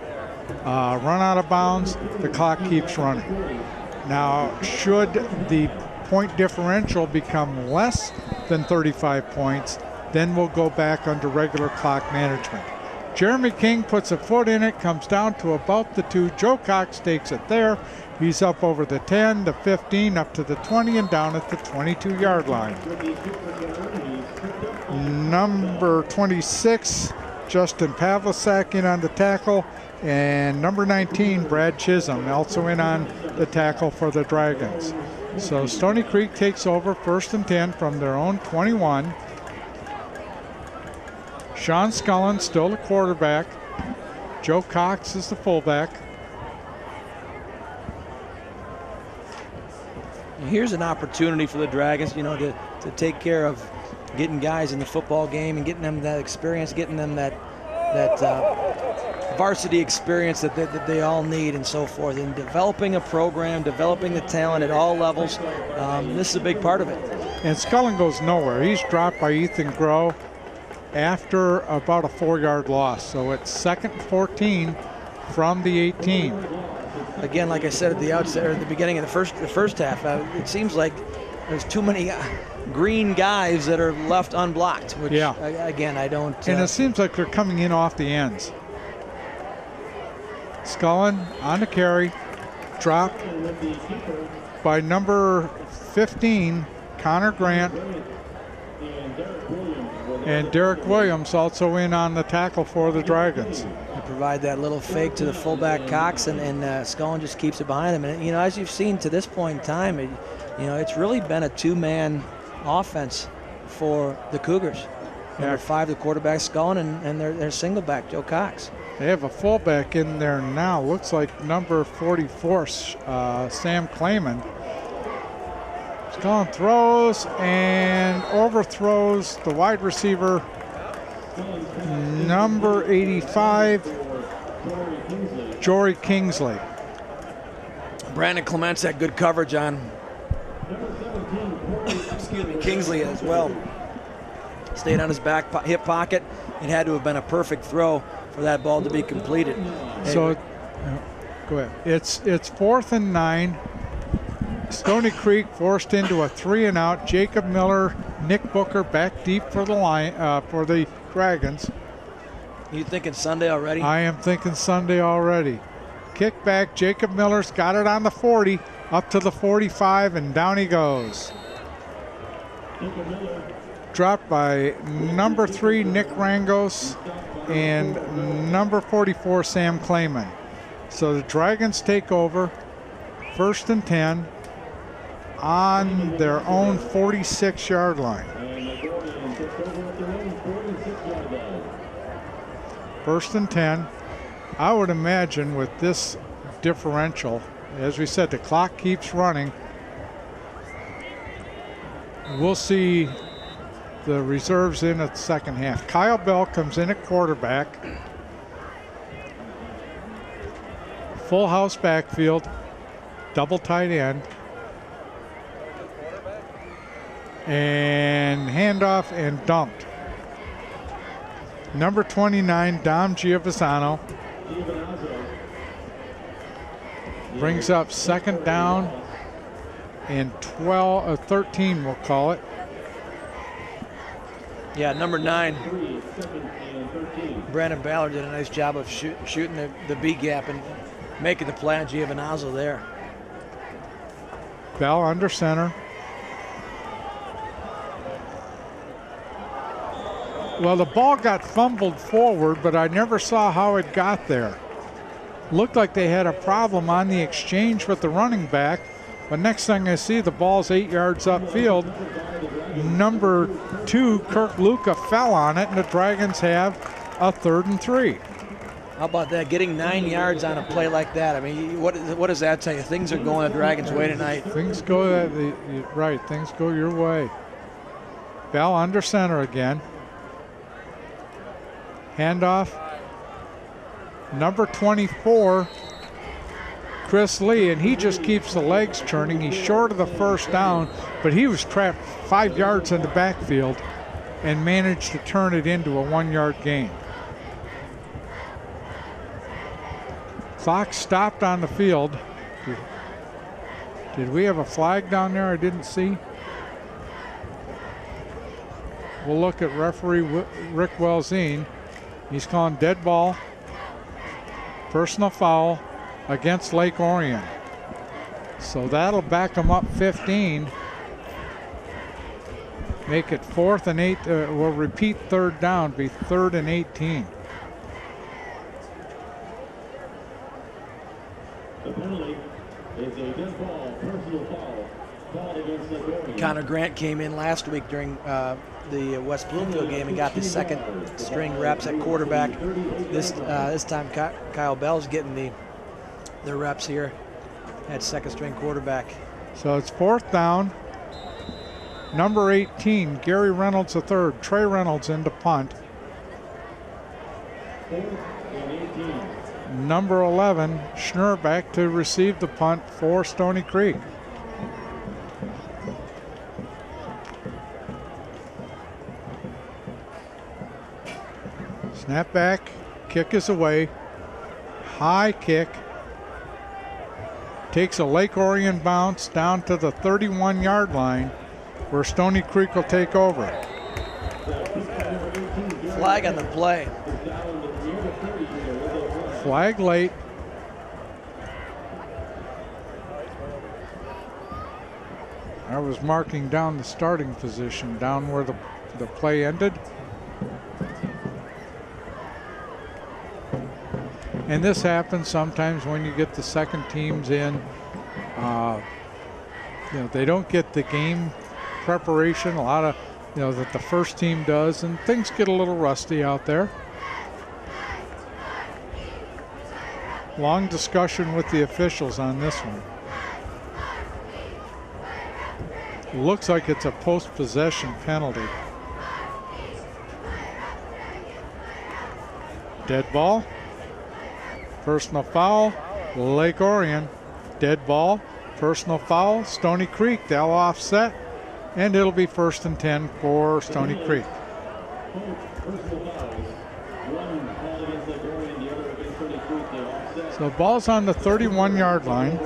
Run out of bounds, the clock keeps running. Now, should the point differential become less than 35 points, then we'll go back under regular clock management. Jeremy King puts a foot in it, comes down to about the 2. Joe Cox takes it there. He's up over the 10, the 15, up to the 20, and down at the 22-yard line. Number 26, Justin Pavlicek in on the tackle, and number 19, Brad Chisholm, also in on the tackle for the Dragons. So Stoney Creek takes over 1st and 10 from their own 21. Sean Scullin still the quarterback. Joe Cox is the fullback. Here's an opportunity for the Dragons, you know, to take care of getting guys in the football game and getting them that experience, getting them that varsity experience that they all need and so forth, and developing a program, developing the talent at all levels. This is a big part of it. And Scullin goes nowhere. He's dropped by Ethan Groh after about a 4-yard loss. So it's 2nd and 14 from the 18. Again, like I said at the outset, or at the beginning of the first half, it seems like there's too many green guys that are left unblocked, which, again, I don't... And it seems like they're coming in off the ends. Scullin on the carry, dropped by number 15, Connor Grant, and Derek Williams also in on the tackle for the Dragons. They provide that little fake to the fullback Cox, and Scullin just keeps it behind him. And, you know, as you've seen to this point in time, it's really been a 2-man offense for the Cougars. Number 5, the quarterback, Scullin, and their single back, Joe Cox. They have a fullback in there now. Looks like number 44, Sam Clayman. Scullin throws and overthrows the wide receiver, number 85, Jory Kingsley. Brandon Clements had good coverage on Kingsley as well. Stayed on his back hip pocket. It had to have been a perfect throw for that ball to be completed. So, go ahead. It's 4th and 9. Stoney Creek forced into a 3-and-out. Jacob Miller, Nick Booker back deep for the Dragons. You thinking Sunday already? I am thinking Sunday already. Kick back. Jacob Miller's got it on the 40, up to the 45, and down he goes. Dropped by number 3, Nick Rangos, and number 44, Sam Clayman. So the Dragons take over, 1st and 10, on their own 46-yard line. 1st and 10. I would imagine with this differential, as we said, the clock keeps running. We'll see the reserves in at the second half. Kyle Bell comes in at quarterback. Full house backfield, double tight end. And handoff and dumped. Number 29, Dom Giovazano, brings up 2nd down and 13, we'll call it. Yeah, number 9, Brandon Ballard did a nice job of shooting the B gap and making the play on Giovanazzo there. Bell under center. Well, the ball got fumbled forward, but I never saw how it got there. Looked like they had a problem on the exchange with the running back, but next thing I see, the ball's 8 yards upfield. Number 2, Kirk Luca, fell on it, and the Dragons have a 3rd and 3. How about that? Getting 9 yards on a play like that. I mean, what does that tell you? Things are going the Dragons' way tonight. Things go right. Things go your way. Bell under center again. Handoff. Number 24, Chris Lee, and he just keeps the legs turning. He's short of the 1st down, but he was trapped 5 yards in the backfield. and managed to turn it into a 1-yard gain. Clock stopped on the field. Did we have a flag down there I didn't see? We'll look at referee Rick Welzine. He's calling dead ball, personal foul against Lake Orion. So that'll back them up 15. Make it 4th and 8. We'll repeat 3rd down, be 3rd and 18. The penalty is a dead ball, personal foul. Foul against Lake Orion. Connor Grant came in last week during the West Bloomfield game and got the second string reps at quarterback. This time Kyle Bell's getting the reps here at second string quarterback. So it's 4th down. Number 18, Gary Reynolds III. Trey Reynolds into punt. 4th and 18. Number 11, Schnur back to receive the punt for Stoney Creek. Snap back, kick is away. High kick. Takes a Lake Orion bounce down to the 31-yard line where Stoney Creek will take over. Flag on the play. Flag late. I was marking down the starting position, down where the play ended. And this happens sometimes when you get the second teams in. They don't get the game preparation, a lot of, that the first team does, and things get a little rusty out there. Long discussion with the officials on this one. Looks like it's a post-possession penalty. Dead ball. Personal foul, Lake Orion. Dead ball, personal foul, Stoney Creek. They'll offset, and it'll be 1st and 10 for Stoney Creek. So ball's on the 31-yard line.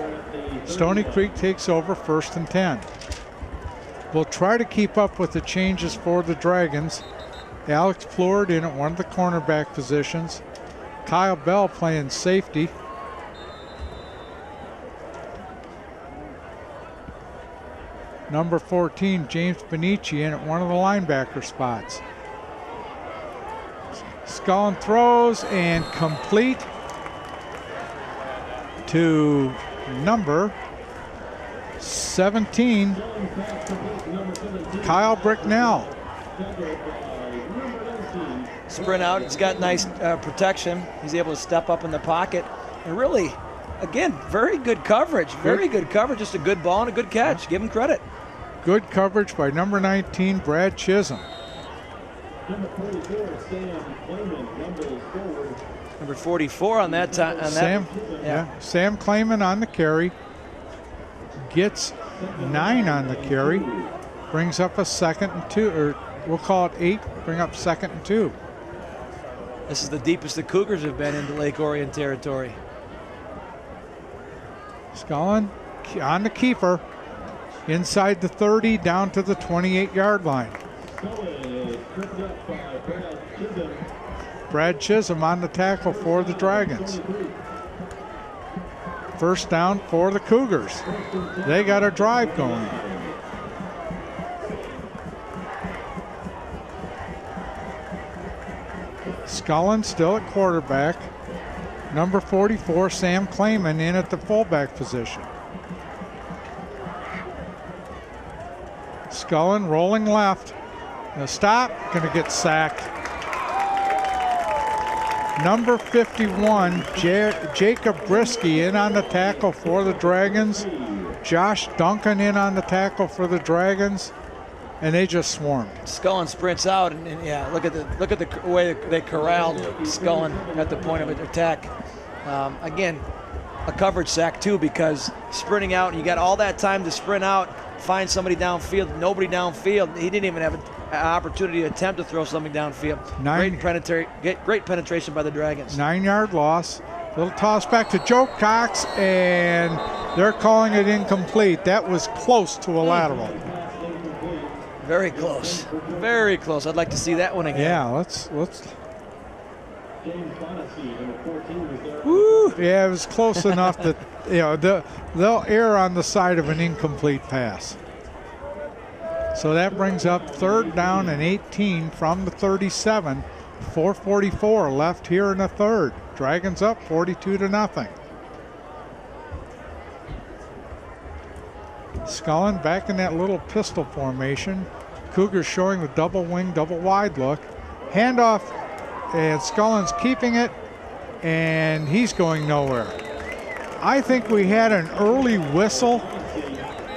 Stoney Creek takes over 1st and 10. We'll try to keep up with the changes for the Dragons. Alex Plord in at one of the cornerback positions. Kyle Bell playing safety. Number 14, James Benici in at one of the linebacker spots. Scullin throws and complete to number 17, Kyle Bricknell. Sprint out, he's got nice protection. He's able to step up in the pocket. And really, again, very good coverage. Very good coverage, just a good ball and a good catch. Give him credit. Good coverage by number 19, Brad Chisholm. Number 44, Sam Clayman, Number 44 on that time. Sam Clayman on the carry. Gets 9 on the carry. Brings up a 2nd and 2, or we'll call it 8. Bring up 2nd and 2. This is the deepest the Cougars have been into Lake Orion territory. Scullin on the keeper. Inside the 30, down to the 28-yard line. Brad Chisholm on the tackle for the Dragons. 1st down for the Cougars. They got a drive going. Scullin still at quarterback. Number 44, Sam Clayman in at the fullback position. Scullin rolling left. Now stop, gonna get sacked. Number 51, Jacob Brisky in on the tackle for the Dragons. Josh Duncan in on the tackle for the Dragons. And they just swarmed. Scullin sprints out, and yeah, look at the way they corralled Scullin at the point of attack. Again, a coverage sack too, because sprinting out, and you got all that time to sprint out, find somebody downfield, nobody downfield. He didn't even have opportunity to attempt to throw something downfield. Great penetration by the Dragons. 9-yard loss. Little toss back to Joe Cox, and they're calling it incomplete. That was close to a lateral. Very close. Very close. I'd like to see that one again. Yeah, let's. Woo. Yeah, it was close enough that they'll err on the side of an incomplete pass. So that brings up 3rd down and 18 from the 37. 4:44 left here in the third. Dragons up 42-0. Scullin back in that little pistol formation. Cougars showing the double wing, double wide look. Handoff, and Scullin's keeping it, and he's going nowhere. I think we had an early whistle.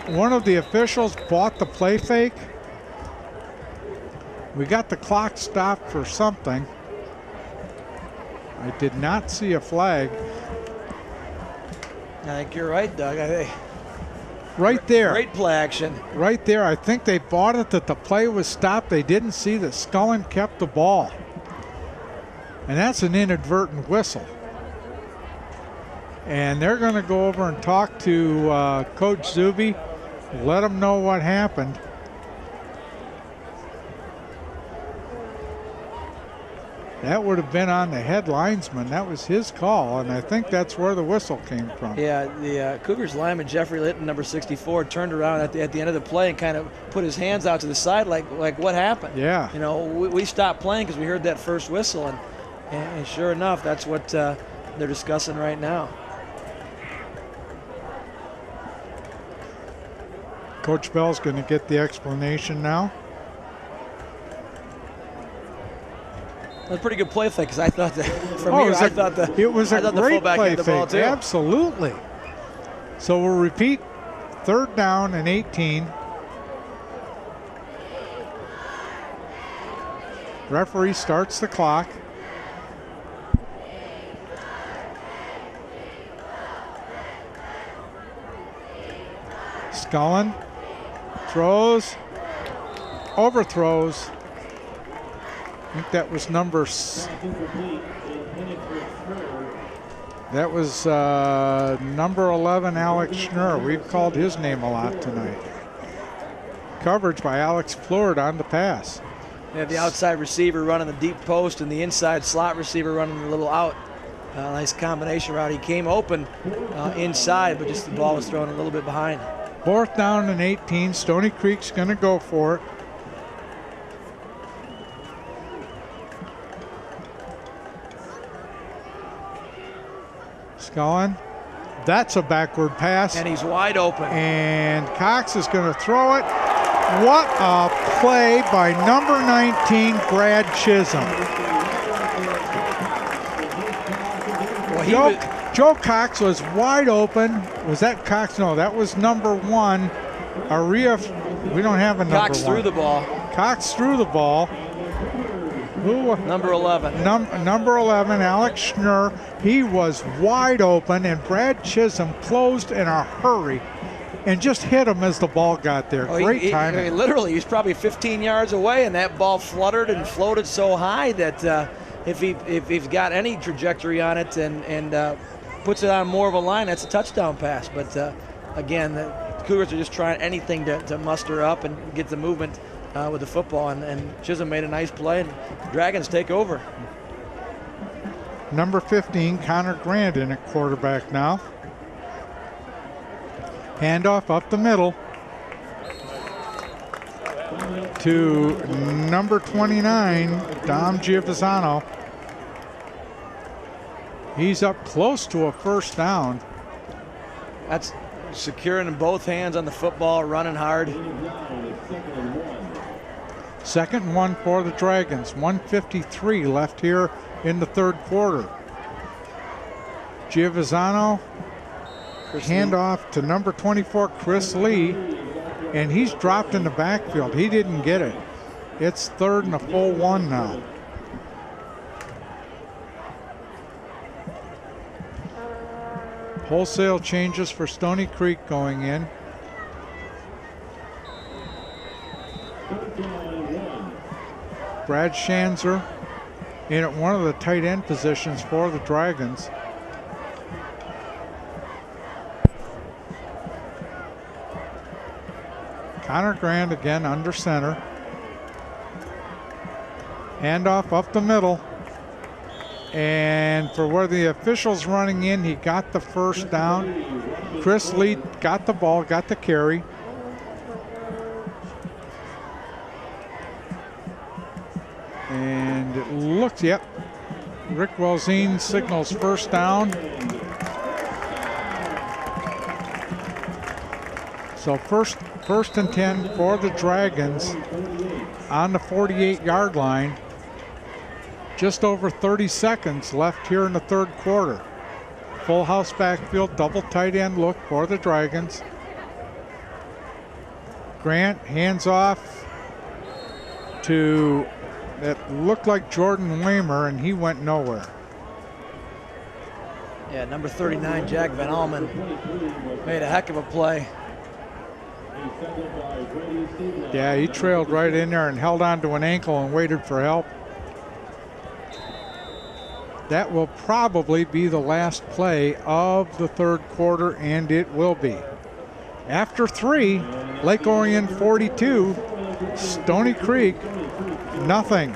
One of the officials bought the play fake. We got the clock stopped for something. I did not see a flag. I think you're right, Doug. Right there. Great play action. Right there. I think they bought it that the play was stopped. They didn't see that Scullin kept the ball. And that's an inadvertent whistle. And they're going to go over and talk to Coach Zuby, let him know what happened. That would have been on the head linesman. That was his call, and I think that's where the whistle came from. Yeah, the Cougars lineman, Jeffrey Litton, number 64, turned around at the end of the play and kind of put his hands out to the side like what happened? Yeah. You know, we stopped playing because we heard that first whistle, and sure enough, that's what they're discussing right now. Coach Bell's going to get the explanation now. It was a pretty good play fake because I thought that it was a great play fake. Too. Absolutely. So we'll repeat 3rd down and 18. Referee starts the clock. Scullin throws, overthrows. I think that was number 11, Alex Schnurr. We've called his name a lot tonight. Coverage by Alex Fleur on the pass. They have the outside receiver running the deep post and the inside slot receiver running the little out. Nice combination route. He came open inside, but just the ball was thrown a little bit behind. 4th down and 18. Stoney Creek's going to go for it. Scullin, that's a backward pass. And he's wide open. And Cox is going to throw it. What a play by number 19, Brad Chisholm. Well, Joe Cox was wide open. Was that Cox? No, that was number 1. Aria, we don't have a number 1. Cox threw the ball. Cox threw the ball. Who? Number 11. Number 11, Alex Schnurr. He was wide open, and Brad Chisholm closed in a hurry and just hit him as the ball got there. Great timing. Literally, he's probably 15 yards away, and that ball fluttered and floated so high that if he's got any trajectory on it and puts it on more of a line, that's a touchdown pass. But again, the Cougars are just trying anything to muster up and get the movement with the football, and Chisholm made a nice play, and Dragons take over. Number 15, Connor Grant in at quarterback now. Handoff up the middle to number 29, Dom Giovazano. He's up close to a 1st down. That's securing both hands on the football, running hard. 2nd and 1 for the Dragons. 1:53 left here in the 3rd quarter. Giovazano, handoff to number 24, Chris Lee, and he's dropped in the backfield. He didn't get it. It's 3rd and a full 1 now. Wholesale changes for Stoney Creek going in. Brad Schanzer in at one of the tight end positions for the Dragons. Connor Grant again under center. Handoff up the middle. And for where the official's running in, he got the first down. Chris Lee got the ball, got the carry. And it looks, yep. Rick Welzine signals first down. So first and 10 for the Dragons on the 48-yard line. Just over 30 seconds left here in the third quarter. Full house backfield, double tight end look for the Dragons. Grant hands off to, it looked like Jordan Waymer, and he went nowhere. Yeah, number 39, Jack Van Almen, made a heck of a play. Yeah, he trailed right in there and held on to an ankle and waited for help. That will probably be the last play of the third quarter, and it will be. After 3, Lake Orion 42, Stoney Creek nothing.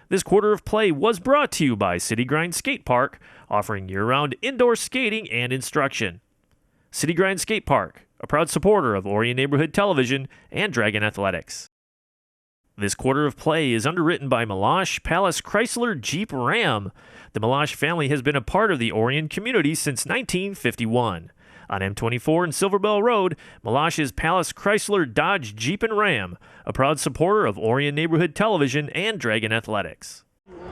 This quarter of play was brought to you by City Grind Skate Park, offering year-round indoor skating and instruction. City Grind Skate Park, a proud supporter of Orion Neighborhood Television and Dragon Athletics. This quarter of play is underwritten by Meloche Palace Chrysler Jeep Ram. The Meloche family has been a part of the Orion community since 1951. On M24 and Silver Bell Road, Meloche's Palace Chrysler Dodge Jeep and Ram, a proud supporter of Orion Neighborhood Television and Dragon Athletics.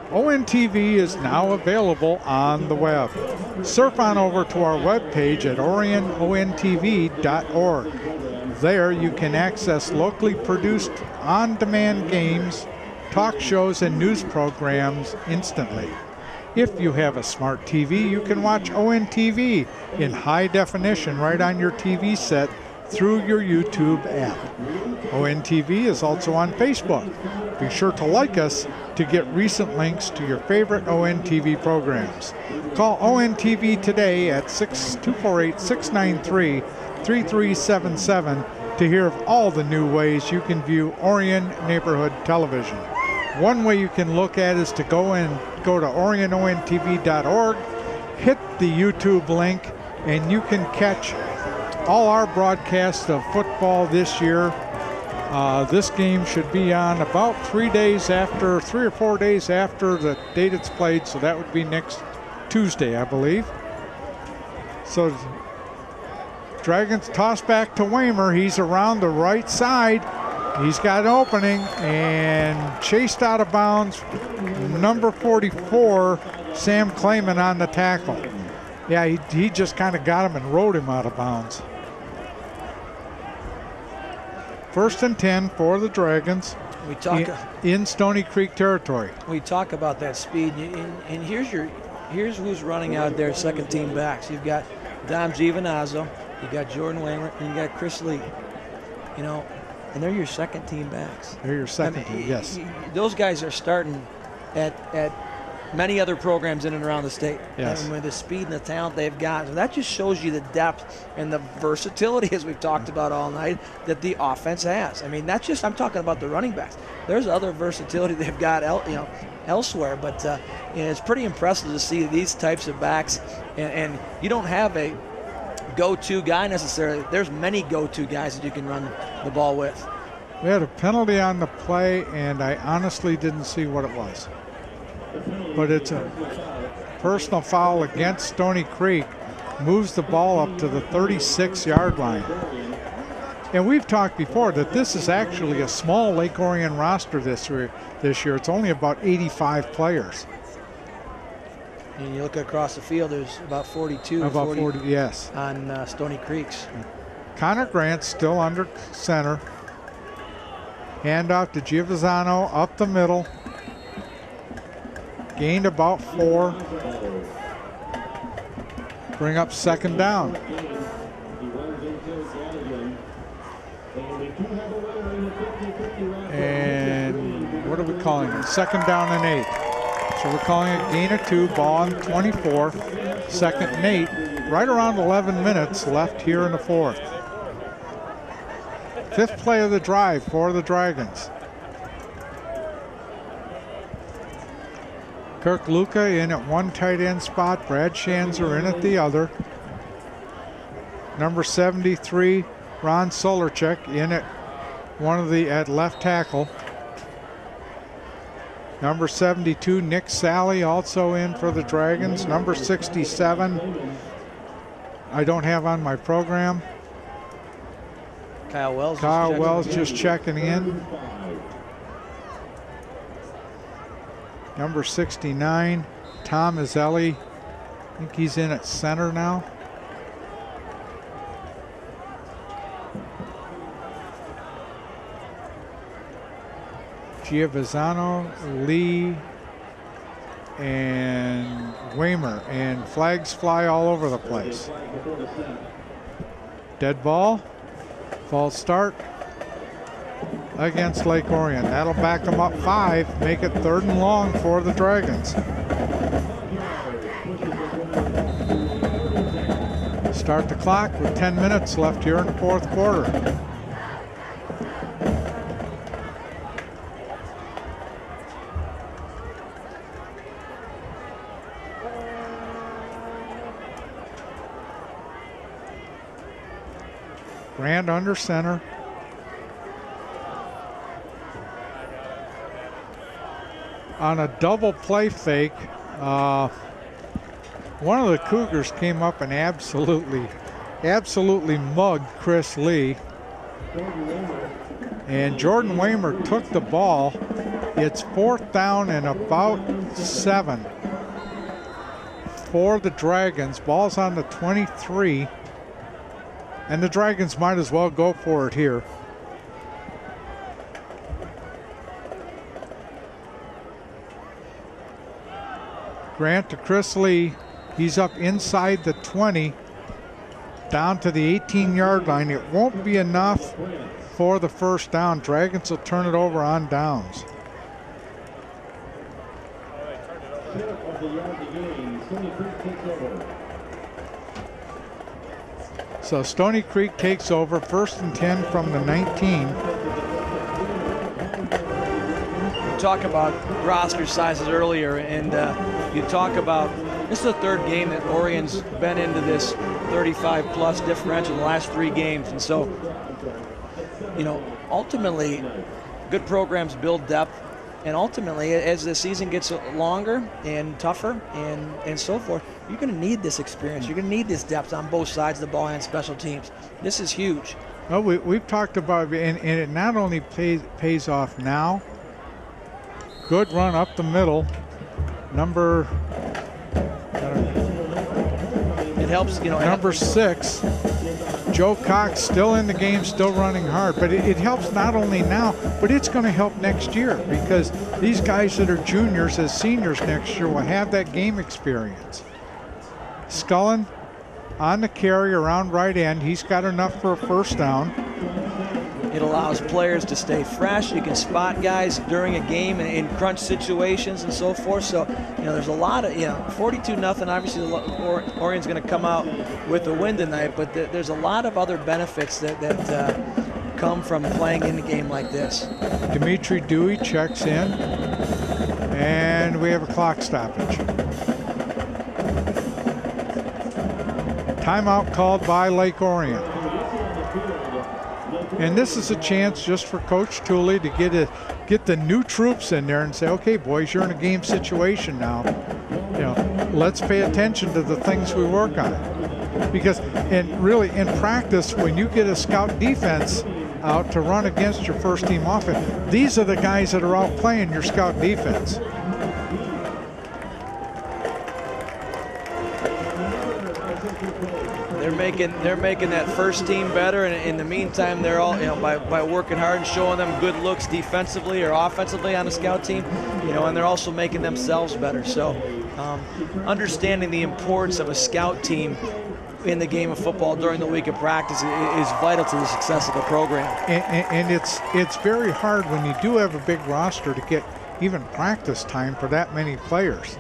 ONTV is now available on the web. Surf on over to our webpage at orionontv.org. There you can access locally produced on-demand games, talk shows, and news programs instantly. If you have a smart TV, you can watch ONTV in high definition right on your TV set through your YouTube app. ONTV is also on Facebook. Be sure to like us to get recent links to your favorite ONTV programs. Call ONTV today at 248-693-3377 to hear of all the new ways you can view Orion Neighborhood Television. One way you can look at is to go to orionontv.org, hit the YouTube link, and you can catch all our broadcasts of football this year. This game should be on about 3 or 4 days after the date it's played, so that would be next Tuesday, I believe. So Dragons toss back to Waymer. He's around the right side. He's got an opening and chased out of bounds. Number 44, Sam Clayman on the tackle. Yeah, he just kind of got him and rode him out of bounds. First and 10 for the Dragons in Stoney Creek territory. We talk about that speed, and here's who's running out there, second team backs. You've got Dom Giovinazzo, you've got Jordan Waymer, and you got Chris Lee. You know, and they're your second team backs. They're your second team, yes. Those guys are starting at many other programs in and around the state. Yes. And with the speed and the talent they've got, so that just shows you the depth and the versatility, as we've talked about all night, that the offense has. I mean, that's just, I'm talking about the running backs. There's other versatility they've got elsewhere, but it's pretty impressive to see these types of backs, and you don't have a go-to guy necessarily. There's many go-to guys that you can run the ball with. We had a penalty on the play, and I honestly didn't see what it was. But it's a personal foul against Stoney Creek. Moves the ball up to the 36-yard line. And we've talked before that this is actually a small Lake Orion roster this year. It's only about 85 players. And you look across the field, there's about 42. About 40, yes. On Stoney Creek's. Connor Grant still under center. Handoff to Giovinazzo up the middle. Gained about 4. Bring up second down. And what are we calling it? 2nd down and 8. So we're calling it gain of 2, ball on 24, 2nd and 8. Right around 11 minutes left here in the 4th. 5th play of the drive for the Dragons. Kirk Luca in at one tight end spot. Brad Schanzer in at the other. Number 73, Ron Solarchek in at at left tackle. Number 72, Nick Sally also in for the Dragons. Number 67, I don't have on my program. Kyle Wells. Just checking in. Number 69, Tom Izzelli. I think he's in at center now. Giovazano, Lee, and Waymer, and flags fly all over the place. Dead ball, false start against Lake Orion. That'll back them up 5, make it 3rd and long for the Dragons. Start the clock with 10 minutes left here in the 4th quarter. Grant under center. On a double play fake, one of the Cougars came up and absolutely mugged Chris Lee. And Jordan Waymer took the ball. It's 4th down and about 7 for the Dragons. Ball's on the 23. And the Dragons might as well go for it here. Grant to Chris Lee. He's up inside the 20, down to the 18-yard line. It won't be enough for the 1st down. Dragons will turn it over on downs. So Stoney Creek takes over, 1st and 10 from the 19. You talk about roster sizes earlier, and you talk about this is the 3rd game that Orion's been into this 35-plus differential in the last 3 games. And so, you know, ultimately, good programs build depth. And ultimately, as the season gets longer and tougher and so forth, you're going to need this experience. You're going to need this depth on both sides of the ball and special teams. This is huge. Well, we've talked about it, and it not only pays off now. Good run up the middle. It helps, you know. Number 6, Joe Cox, still in the game, still running hard. But it helps not only now, but it's going to help next year, because these guys that are juniors as seniors next year will have that game experience. Scullin on the carry around right end. He's got enough for a 1st down. It allows players to stay fresh. You can spot guys during a game in crunch situations and so forth. So, you know, there's a lot of, 42-0. Obviously, Orion's going to come out with the win tonight, but there's a lot of other benefits that come from playing in a game like this. Dimitri Dewey checks in, and we have a clock stoppage. Timeout called by Lake Orion. And this is a chance just for Coach Tooley to get the new troops in there and say, okay, boys, you're in a game situation now. You know, let's pay attention to the things we work on. Because really in practice, when you get a scout defense out to run against your 1st team offense, these are the guys that are out playing your scout defense. They're making that 1st team better, and in the meantime, they're all, by working hard and showing them good looks defensively or offensively on the scout team, and they're also making themselves better. So, understanding the importance of a scout team in the game of football during the week of practice is vital to the success of the program. And it's very hard when you do have a big roster to get even practice time for that many players.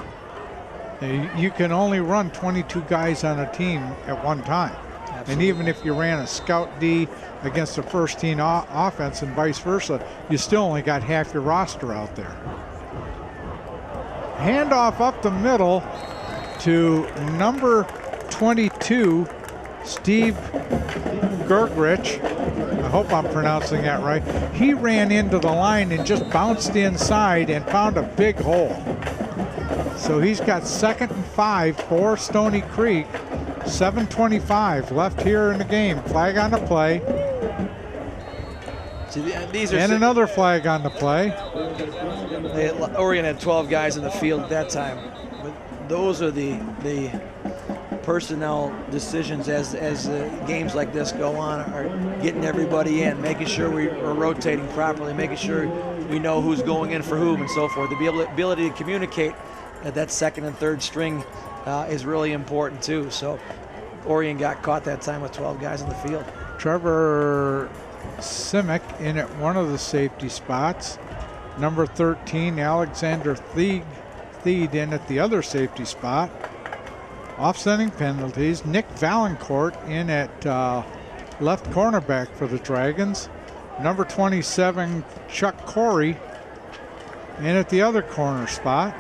You can only run 22 guys on a team at one time. Absolutely. And even if you ran a scout D against a first team offense and vice versa, you still only got half your roster out there. Handoff up the middle to number 22, Steve Gergrich. I hope I'm pronouncing that right. He ran into the line and just bounced inside and found a big hole. So he's got 2nd and 5 for Stoney Creek. 7:25 left here in the game. Flag on the play. See, these are and another flag on the play. Orion had 12 guys in the field at that time. But those are the personnel decisions as games like this go on, are getting everybody in, making sure we're rotating properly, making sure we know who's going in for whom and so forth. The ability to communicate at that 2nd and 3rd string is really important too. So Orion got caught that time with 12 guys in the field. Trevor Simic in at one of the safety spots. Number 13, Alexander Thied in at the other safety spot. Offsetting penalties. Nick Valancourt in at left cornerback for the Dragons. Number 27, Chuck Corey in at the other corner spot.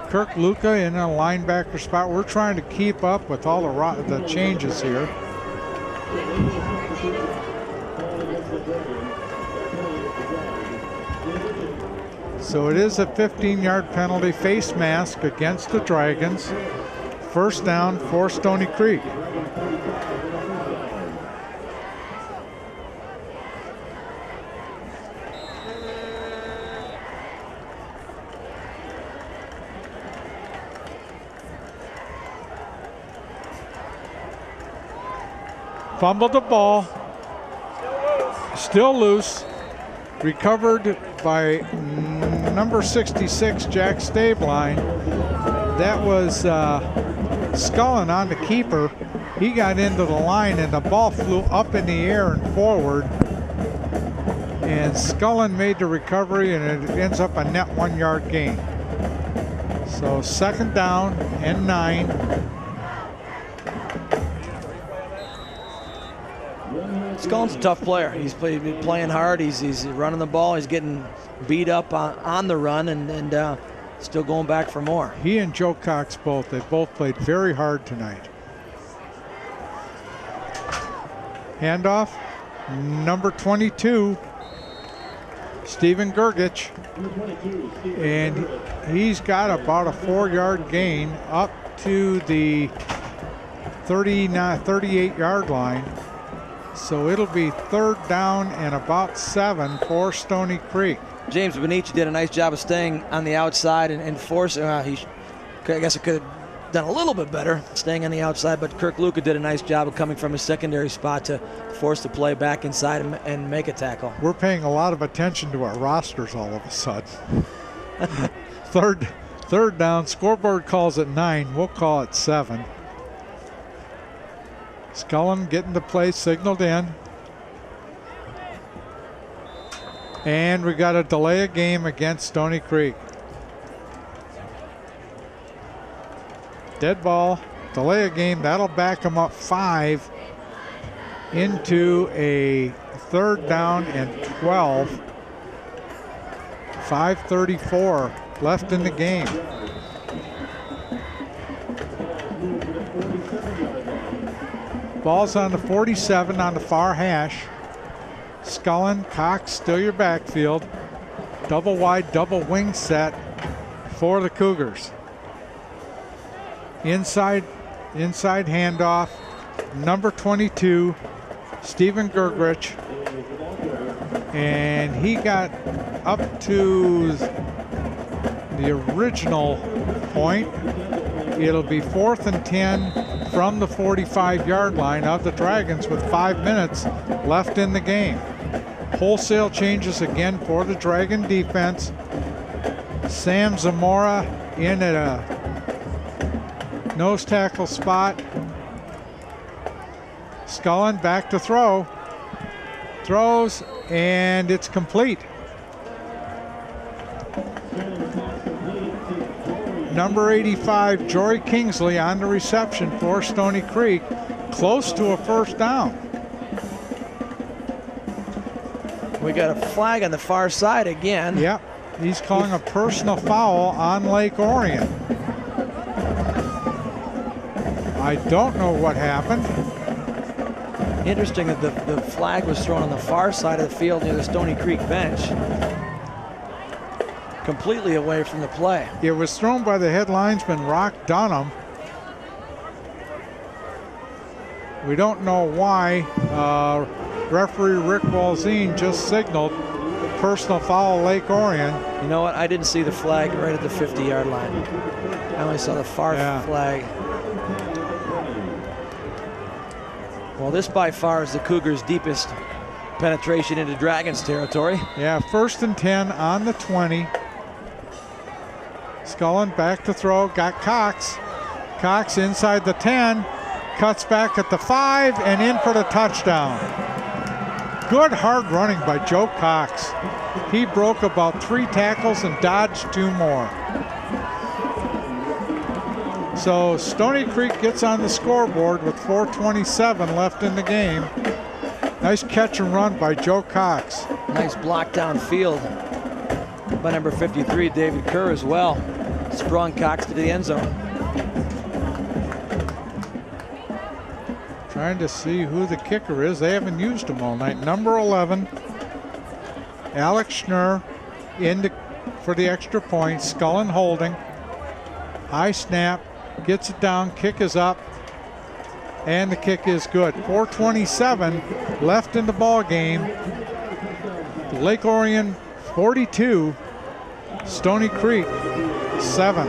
Kirk Luca in a linebacker spot. We're trying to keep up with all the changes here. So it is a 15-yard penalty, face mask against the Dragons. First down for Stoney Creek. Fumbled the ball. Still loose. Recovered by number 66, Jack Stabline. That was Scullin on the keeper. He got into the line and the ball flew up in the air and forward. And Scullin made the recovery and it ends up a net 1-yard gain. So 2nd down and 9. Scullin's a tough player. He's playing hard. He's running the ball. He's getting beat up on the run and still going back for more. He and Joe Cox they both played very hard tonight. Handoff, number 22, Stephen Gergich. And he's got about a 4-yard gain up to the 38-yard line. So it'll be 3rd down and about 7 for Stoney Creek. James Benici did a nice job of staying on the outside and forcing. I guess it could have done a little bit better staying on the outside, but Kirk Luca did a nice job of coming from his secondary spot to force the play back inside and make a tackle. We're paying a lot of attention to our rosters all of a sudden. Third down. Scoreboard calls it 9. We'll call it 7. Scullin getting the play signaled in. And we got a delay of game against Stoney Creek. Dead ball, delay of game, that'll back them up 5 into a 3rd down and 12. 5:34 left in the game. Ball's on the 47 on the far hash. Scullin, Cox, still your backfield. Double wide, double wing set for the Cougars. Inside handoff, number 22, Stephen Gergrich. And he got up to the original point. It'll be 4th and 10 from the 45-yard line of the Dragons with 5 minutes left in the game. Wholesale changes again for the Dragon defense. Sam Zamora in at a Nose tackle spot. Scullin back to throw. Throws, and it's complete. Number 85, Jory Kingsley on the reception for Stoney Creek. Close to a first down. We got a flag on the far side again. Yep, he's calling a personal foul on Lake Orion. I don't know what happened. Interesting that the flag was thrown on the far side of the field near the Stoney Creek bench. Completely away from the play. It was thrown by the head linesman, Rock Dunham. We don't know why. Referee Rick Walzine just signaled personal foul Lake Orion. You know what? I didn't see the flag right at the 50-yard line. I only saw the far flag. Well, this by far is the Cougars' deepest penetration into Dragons territory. Yeah, 1st and 10 on the 20. Scullin back to throw, got Cox. Cox inside the 10, cuts back at the 5 and in for the touchdown. Good hard running by Joe Cox. He broke about 3 tackles and dodged 2 more. So Stoney Creek gets on the scoreboard with 4:27 left in the game. Nice catch and run by Joe Cox. Nice block downfield by number 53, David Kerr, as well. Sprung Cox to the end zone. Trying to see who the kicker is. They haven't used him all night. Number 11, Alex Schnurr for the extra point. Scullin holding. High snap. Gets it down. Kick is up. And the kick is good. 4:27 left in the ball game. Lake Orion 42. Stoney Creek 7.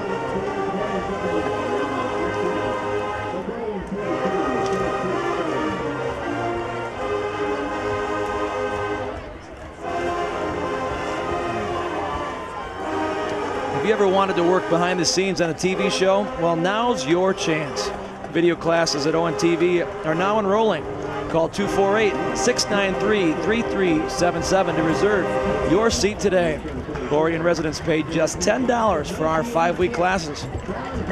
Have you ever wanted to work behind the scenes on a TV show? Well, now's your chance. Video classes at ONTV are now enrolling. Call 248-693-3377 to reserve your seat today. Orion residents pay just $10 for our 5-week classes.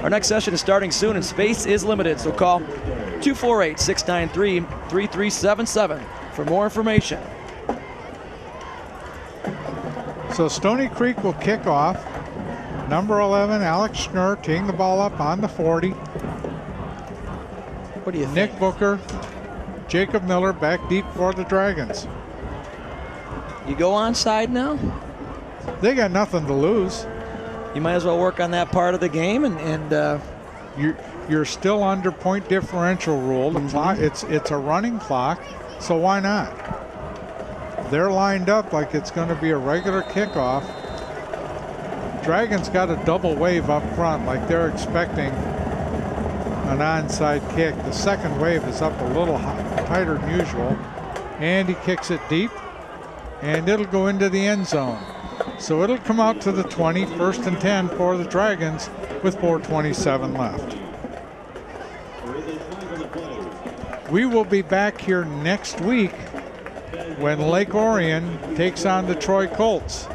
Our next session is starting soon and space is limited, so call 248-693-3377 for more information. So Stoney Creek will kick off. Number 11, Alex Schnurr, teeing the ball up on the 40. What do you think? Nick Booker, Jacob Miller back deep for the Dragons. You go onside now? They got nothing to lose. You might as well work on that part of the game, and you're still under point differential rule. The clock, it's a running clock, so why not? They're lined up like it's going to be a regular kickoff. Dragons got a double wave up front, like they're expecting an onside kick. The second wave is up a little tighter than usual, and he kicks it deep, and it'll go into the end zone. So it'll come out to the 20, 1st and 10 for the Dragons with 4:27 left. We will be back here next week when Lake Orion takes on the Troy Colts.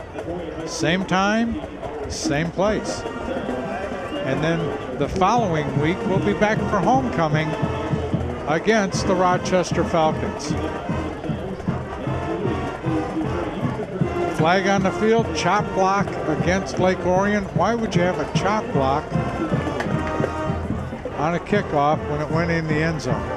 Same time, same place. And then the following week, we'll be back for homecoming against the Rochester Falcons. Flag on the field, chop block against Lake Orion. Why would you have a chop block on a kickoff when it went in the end zone?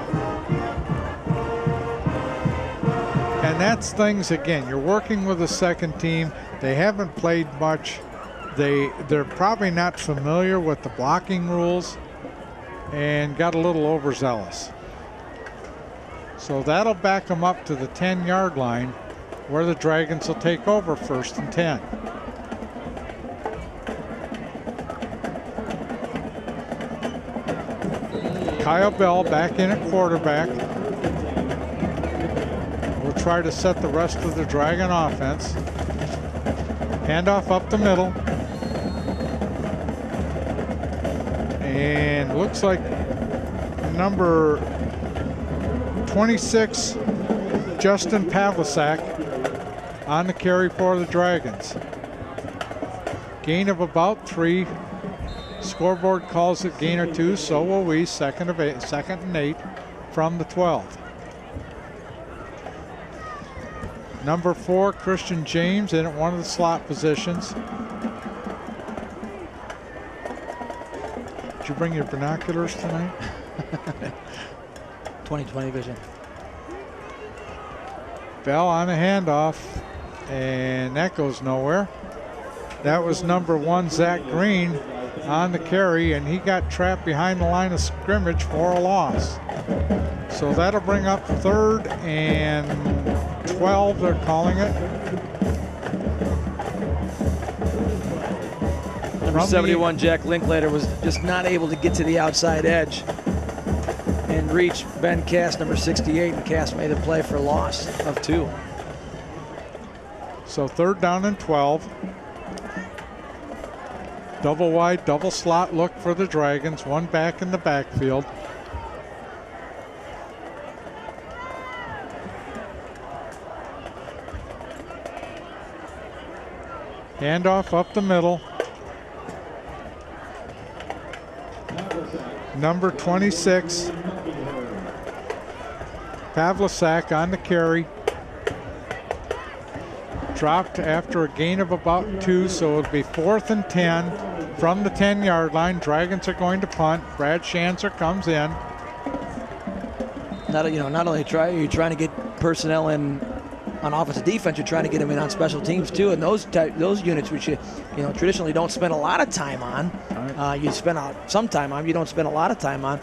And that's things, again, you're working with a second team. They haven't played much. They're probably not familiar with the blocking rules and got a little overzealous. So that'll back them up to the 10-yard line where the Dragons will take over 1st and 10. Kyle Bell back in at quarterback. We'll try to set the rest of the Dragon offense. Handoff up the middle. And looks like number 26, Justin Pavlicek, on the carry for the Dragons. Gain of about 3. Scoreboard calls it gain of 2, so will we. Second and 8 from the 12. Number 4, Christian James, in at one of the slot positions. Did you bring your binoculars tonight? 20/20 vision. Bell on a handoff, and that goes nowhere. That was number 1, Zach Green, on the carry, and he got trapped behind the line of scrimmage for a loss. So that'll bring up 3rd and 12, they're calling it. Number 71, Jack Linklater, was just not able to get to the outside edge and reach Ben Cass, number 68, and Cass made a play for a loss of 2. So 3rd down and 12. Double wide, double slot look for the Dragons. One back in the backfield. Handoff up the middle. Number 26, Pavlicek on the carry. Dropped after a gain of about 2, so it'll be 4th and 10 from the 10-yard line. Dragons are going to punt. Brad Schanzer comes in. Not only are you trying to get personnel in on offensive defense, you're trying to get them in on special teams too. And those units, which you traditionally don't spend a lot of time on, you spend some time on. You don't spend a lot of time on.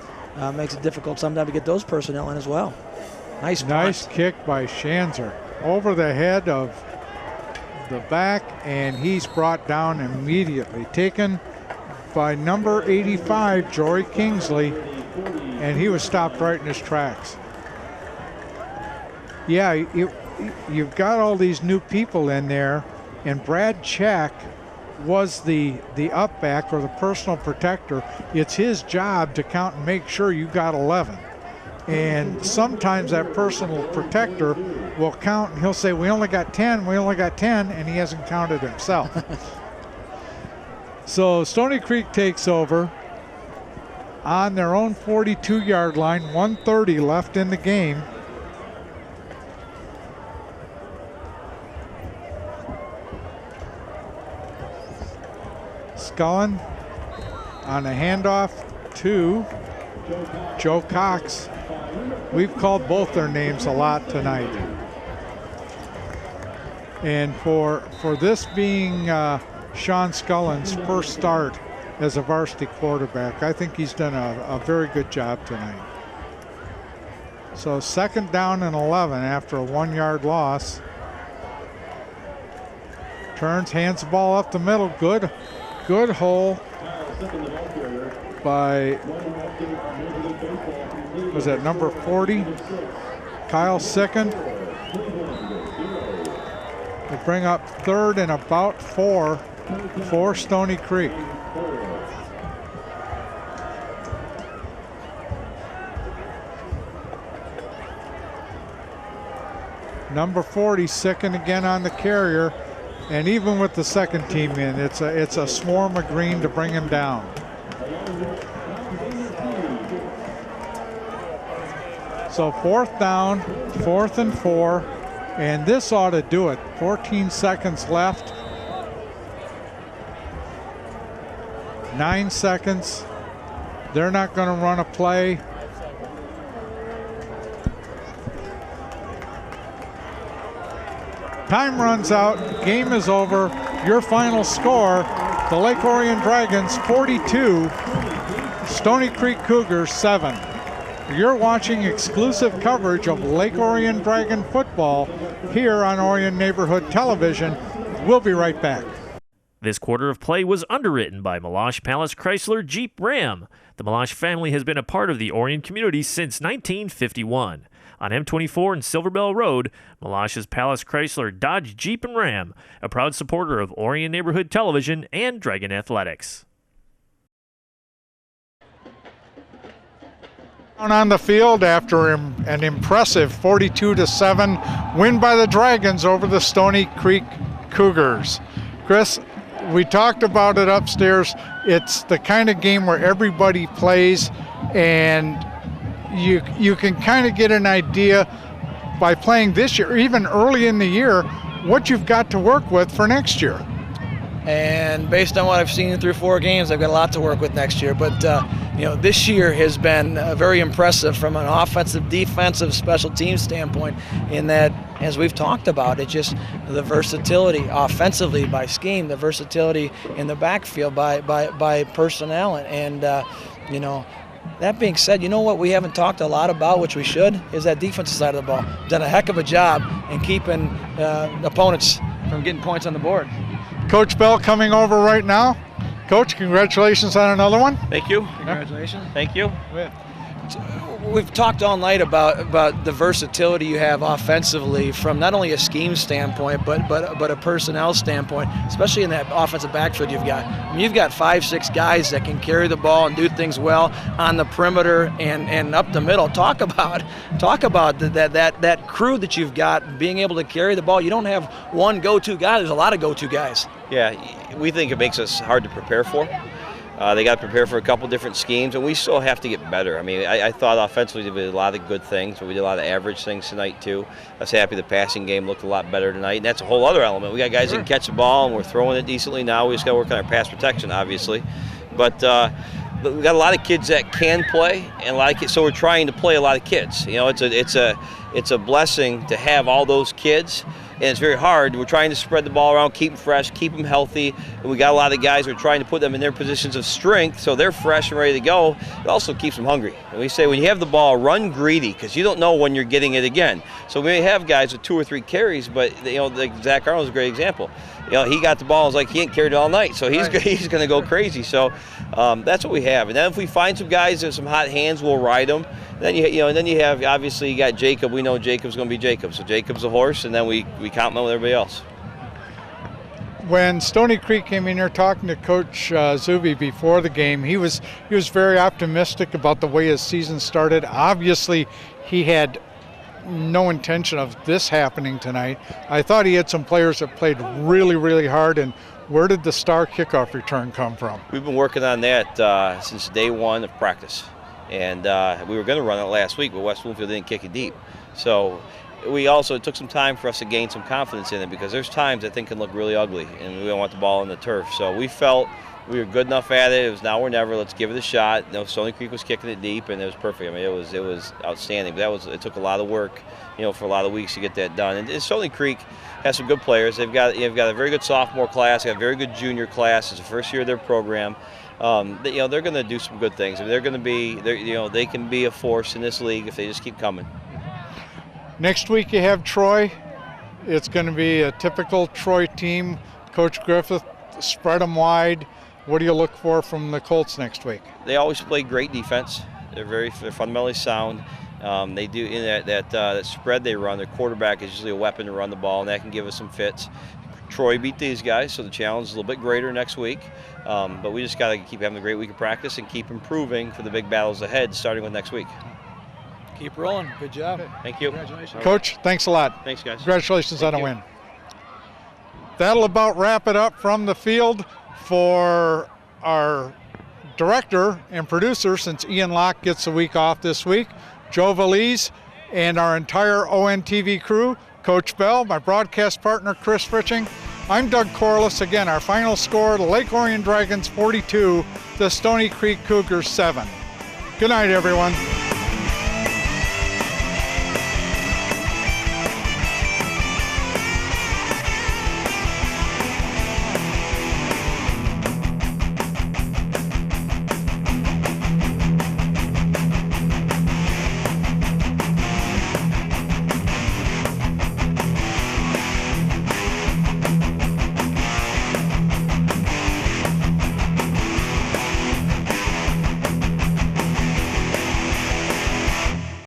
Makes it difficult sometimes to get those personnel in as well. Nice kick by Schanzer over the head of the back, and he's brought down immediately. Taken by number 85, Jory Kingsley, and he was stopped right in his tracks. Yeah, you've got all these new people in there, and Brad Check was the up back or the personal protector. It's his job to count and make sure you got 11. And sometimes that personal protector will count and he'll say, we only got 10, and he hasn't counted himself. So Stoney Creek takes over on their own 42-yard line, 1:30 left in the game. Scullin on a handoff to Joe Cox. We've called both their names a lot tonight. And for this being Sean Scullin's first start as a varsity quarterback, I think he's done a very good job tonight. So 2nd down and 11 after a 1-yard loss. Turns, hands the ball up the middle. Good hole by, was that number 40? Kyle Sicken. They bring up 3rd and about 4 for Stoney Creek. Number 40, Sicken again on the carrier. And even with the second team in, it's a swarm of green to bring him down. So 4th down, 4th and 4, and this ought to do it. 14 seconds left. 9 seconds. They're not going to run a play. Time runs out, game is over. Your final score, the Lake Orion Dragons 42, Stoney Creek Cougars 7. You're watching exclusive coverage of Lake Orion Dragon football here on Orion Neighborhood Television. We'll be right back. This quarter of play was underwritten by Meloche Palace Chrysler Jeep Ram. The Meloche family has been a part of the Orion community since 1951. On M24 and Silver Bell Road, Meloche's Palace Chrysler Dodge Jeep and Ram, a proud supporter of Orion Neighborhood Television and Dragon Athletics. Down on the field after an impressive 42-7 win by the Dragons over the Stoney Creek Cougars. Chris, we talked about it upstairs. It's the kind of game where everybody plays, and you can kind of get an idea by playing this year, even early in the year, what you've got to work with for next year. And based on what I've seen through 4 games, I've got a lot to work with next year. But this year has been very impressive from an offensive, defensive, special team standpoint. In that, as we've talked about, it's just the versatility offensively by scheme, the versatility in the backfield by personnel, and That being said, you know what we haven't talked a lot about, which we should, is that defensive side of the ball. Done a heck of a job in keeping opponents from getting points on the board. Coach Bell coming over right now. Coach, congratulations on another one. Thank you. Congratulations. Thank you. We've talked all night about the versatility you have offensively from not only a scheme standpoint, but a personnel standpoint, especially in that offensive backfield you've got. I mean, you've got 5-6 guys that can carry the ball and do things well on the perimeter and up the middle. Talk about that crew that you've got being able to carry the ball. You don't have one go-to guy. There's a lot of go-to guys. Yeah, we think it makes us hard to prepare for. They got to prepare for a couple different schemes, and we still have to get better. I mean, I thought offensively we did a lot of good things, but we did a lot of average things tonight too. I was happy the passing game looked a lot better tonight, and that's a whole other element. We got guys that can catch the ball, and we're throwing it decently now. We just got to work on our pass protection, obviously. But we got a lot of kids that can play, and a lot of kids, so we're trying to play a lot of kids. You know, it's a blessing to have all those kids. And it's very hard. We're trying to spread the ball around, keep them fresh, keep them healthy. And we got a lot of guys, we're trying to put them in their positions of strength so they're fresh and ready to go. It also keeps them hungry. And we say when you have the ball, run greedy because you don't know when you're getting it again. So we may have guys with 2 or 3 carries, but like Zach Arnold's a great example. He got the ball, it's like he ain't carried it all night. So he's going to go crazy. So that's what we have. And then if we find some guys that have some hot hands, we'll ride them. Then then you have, obviously you got Jacob. We know Jacob's going to be Jacob. So Jacob's a horse, and then we compliment with everybody else. When Stoney Creek came in here talking to Coach Zuby before the game, he was very optimistic about the way his season started. Obviously, he had no intention of this happening tonight. I thought he had some players that played really, really hard. And where did the star kickoff return come from? We've been working on that since day one of practice. And we were going to run it last week, but West Bloomfield didn't kick it deep. So it took some time for us to gain some confidence in it because there's times that thing can look really ugly, and we don't want the ball in the turf. So we felt we were good enough at it. It was now or never. Let's give it a shot. Stoney Creek was kicking it deep, and it was perfect. I mean, it was outstanding. But it took a lot of work, for a lot of weeks to get that done. And Stoney Creek has some good players. They've got a very good sophomore class. They got a very good junior class. It's the first year of their program. They're going to do some good things. I mean, they can be a force in this league if they just keep coming. Next week you have Troy. It's going to be a typical Troy team. Coach Griffith spread them wide. What do you look for from the Colts next week? They always play great defense. They're fundamentally sound. They do in that spread they run. Their quarterback is usually a weapon to run the ball, and that can give us some fits. Troy beat these guys, so the challenge is a little bit greater next week. But we just got to keep having a great week of practice and keep improving for the big battles ahead, starting with next week. Keep rolling. Good job. Thank you. Congratulations. Coach, thanks a lot. Thanks, guys. Congratulations on a win. That'll about wrap it up from the field for our director and producer, since Ian Locke gets the week off this week, Joe Valise, and our entire ONTV crew, Coach Bell, my broadcast partner, Chris Fritching. I'm Doug Corliss. Again, our final score, the Lake Orion Dragons 42, the Stoney Creek Cougars 7. Good night, everyone.